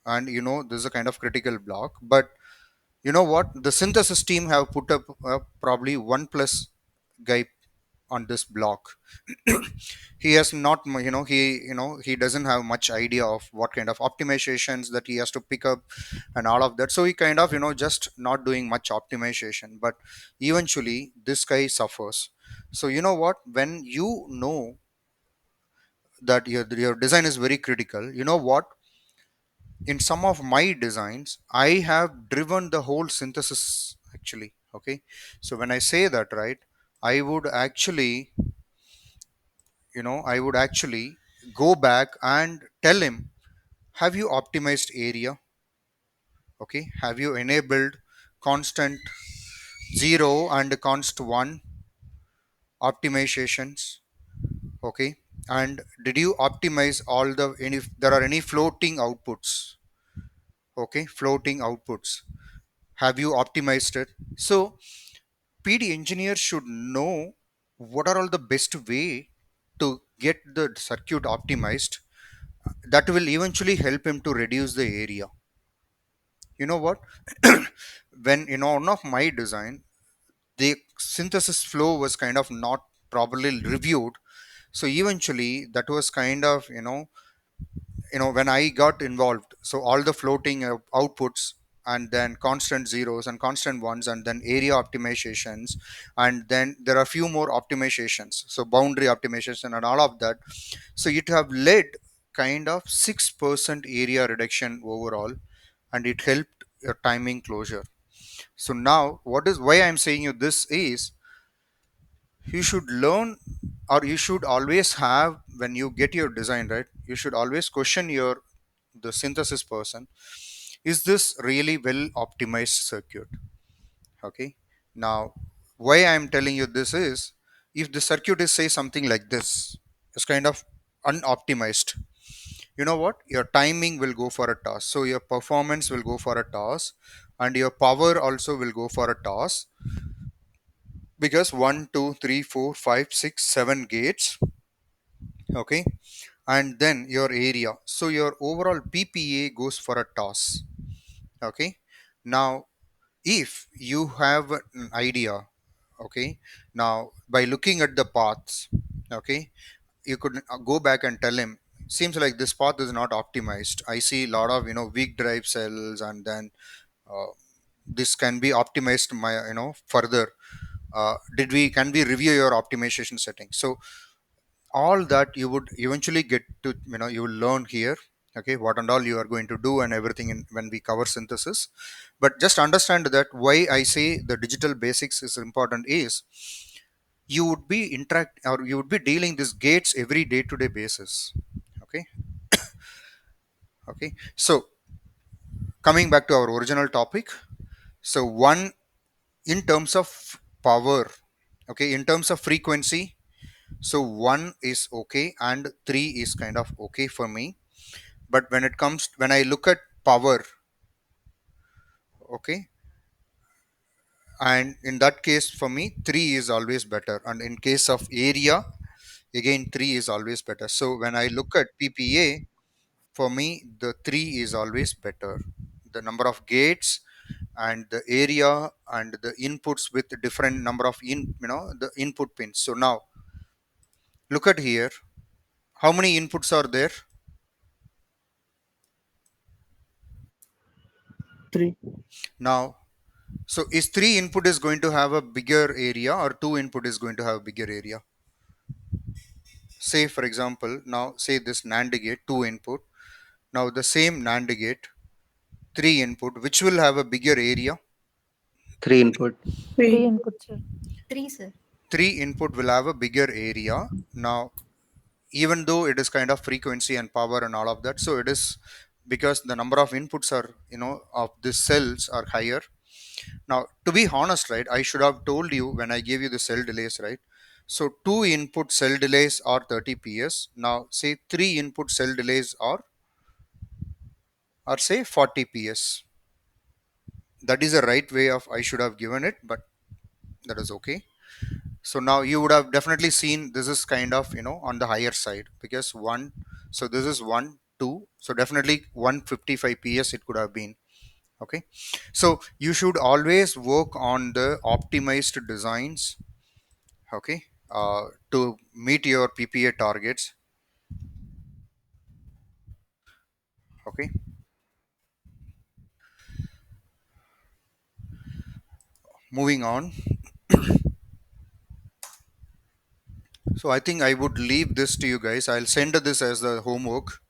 and this is a kind of critical block, but you know what, the synthesis team have put up probably 1 plus guy on this block. He has not he doesn't have much idea of what kind of optimizations that he has to pick up and all of that, so he kind of just not doing much optimization, but eventually this guy suffers. So you know what, when you know that your design is very critical, you know what, in some of my designs I have driven the whole synthesis actually. Okay, so when I say that, right, I would actually I would actually go back and tell him, have you optimized area? Okay, have you enabled constant 0 and const 1 optimizations? Okay, and did you optimize all the, any there are any floating outputs? Okay, floating outputs, have you optimized it? So PD engineers should know what are all the best way to get the circuit optimized that will eventually help him to reduce the area. You know what, when one of my design, the synthesis flow was kind of not properly reviewed, so eventually that was kind of when I got involved, so all the floating outputs, and then constant zeros and constant ones, and then area optimizations, and then there are few more optimizations, so boundary optimization and all of that, so it have led kind of 6% area reduction overall, and it helped your timing closure. So now what is why I'm saying you this is, you should learn, or you should always have, when you get your design right, you should always question your the synthesis person, is this really well optimized circuit? Okay, now why I'm telling you this is, if the circuit is say something like this, it's kind of unoptimized, you know what, your timing will go for a toss, so your performance will go for a toss, and your power also will go for a toss, because 1 2 3 4 5 6 7 gates. Okay, and then your area, so your overall PPA goes for a toss. Okay, now if you have an idea, okay, now by looking at the paths, okay, you could go back and tell him, seems like this path is not optimized, I see a lot of weak drive cells, and then uh, this can be optimized my further, did we can we review your optimization settings? So all that you would eventually get to, you will learn here. Okay, what and all you are going to do and everything when we cover synthesis. But just understand that why I say the digital basics is important is, you would be interact, or you would be dealing these gates every day to day basis. Okay, okay, so coming back to our original topic, so one, in terms of power, okay, in terms of frequency, so 1 is okay and 3 is kind of okay for me. But when it comes, when I look at power, okay, and in that case for me 3 is always better, and in case of area, Again, 3 is always better. So when I look at PPA, for me, the 3 is always better. The number of gates and the area and the inputs with different number of the input pins. So now look at here. How many inputs are there? 3. Now, so is 3 input is going to have a bigger area or 2 input is going to have a bigger area? Say for example, now say this NAND gate 2 input. Now the same NAND gate 3 input, which will have a bigger area? 3 input. 3 3. inputs, sir. 3, sir. 3 input will have a bigger area. Now, even though it is kind of frequency and power and all of that, so it is because the number of inputs are, of the cells are higher. Now, to be honest, right, I should have told you when I gave you the cell delays, right? So 2 input cell delays are 30 ps. Now say 3 input cell delays are say 40 ps. That is the right way of I should have given it, but that is okay. So now you would have definitely seen this is kind of on the higher side because 1, so this is 1 2, so definitely 155 ps it could have been. Okay, so you should always work on the optimized designs, okay, to meet your PPA targets. Okay, moving on. So I think I would leave this to you guys. I'll send this as the homework.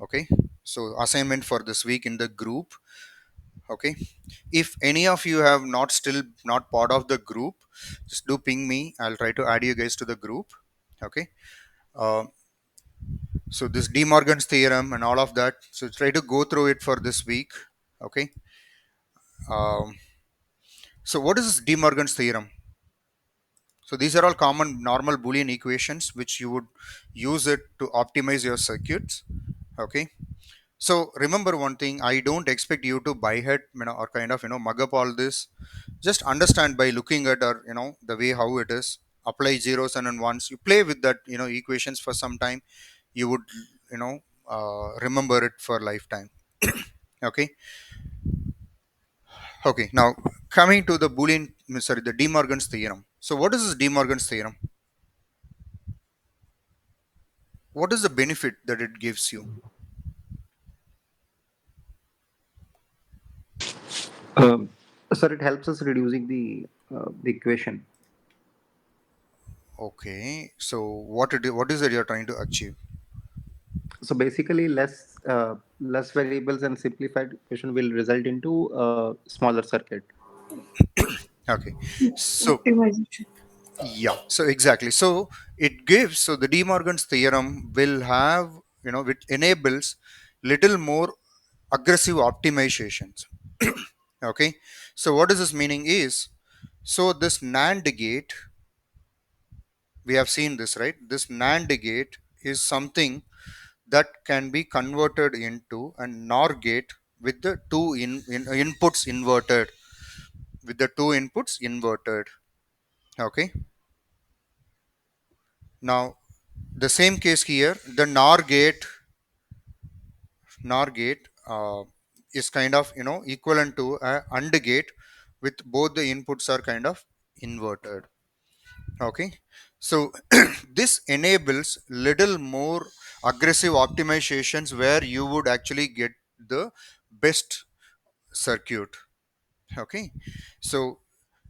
Okay, so assignment for this week in the group. Okay, if any of you have not part of the group, just do ping me. I'll try to add you guys to the group. Okay, uh, so this De Morgan's theorem and all of that, so try to go through it for this week. Okay, um, so what is this De Morgan's theorem? So these are all common normal Boolean equations which you would use it to optimize your circuits. Okay, so remember one thing, I don't expect you to buy head, or kind of mug up all this. Just understand by looking at, or the way how it is. Apply zeros and then ones. You play with that equations for some time. You would remember it for lifetime. Okay. Okay. Now coming to the Boolean, sorry, the De Morgan's theorem. So what is this De Morgan's theorem? What is the benefit that it gives you? Sir, it helps us reducing the equation. Okay. So what is it you're trying to achieve? So basically, less variables and simplified equation will result into a smaller circuit. Okay. So Optimization. yeah, so exactly. So it gives, so the De Morgan's theorem will have, it enables little more aggressive optimizations. Okay. So what is this meaning is, so this NAND gate, we have seen this, right? This NAND gate is something that can be converted into a NOR gate with the inputs inverted, with the two inputs inverted. Okay. Now the same case here, the NOR gate is kind of equivalent to a AND gate with both the inputs are kind of inverted. Okay, so this enables little more aggressive optimizations where you would actually get the best circuit. Okay, so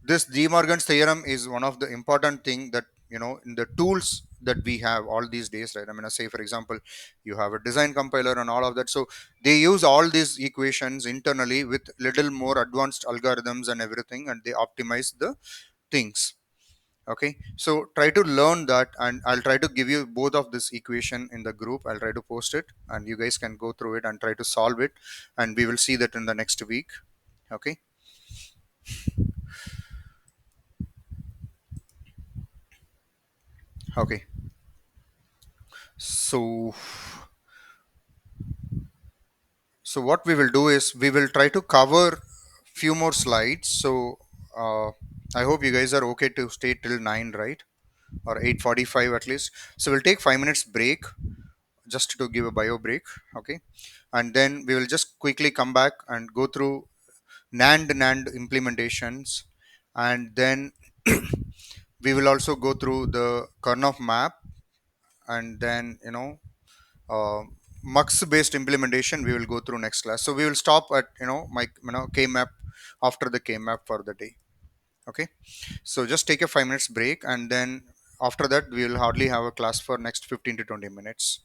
this De Morgan's theorem is one of the important thing that in the tools that we have all these days, right? I mean, say for example, you have a design compiler and all of that, so they use all these equations internally with little more advanced algorithms and everything, and they optimize the things. Okay, so try to learn that, and I'll try to give you both of this equation in the group. I'll try to post it and you guys can go through it and try to solve it, and we will see that in the next week. Okay. Okay, so what we will do is we will try to cover few more slides. So I hope you guys are okay to stay till 9, right? or 8:45 at least. So we'll take 5 minutes break just to give a bio break. Okay, and then we will just quickly come back and go through NAND implementations, and then we will also go through the Karnaugh map, and then uh, mux based implementation we will go through next class. So we will stop at K-map after the K-map for the day. Okay, so just take a 5 minutes break, and then after that we will hardly have a class for next 15 to 20 minutes.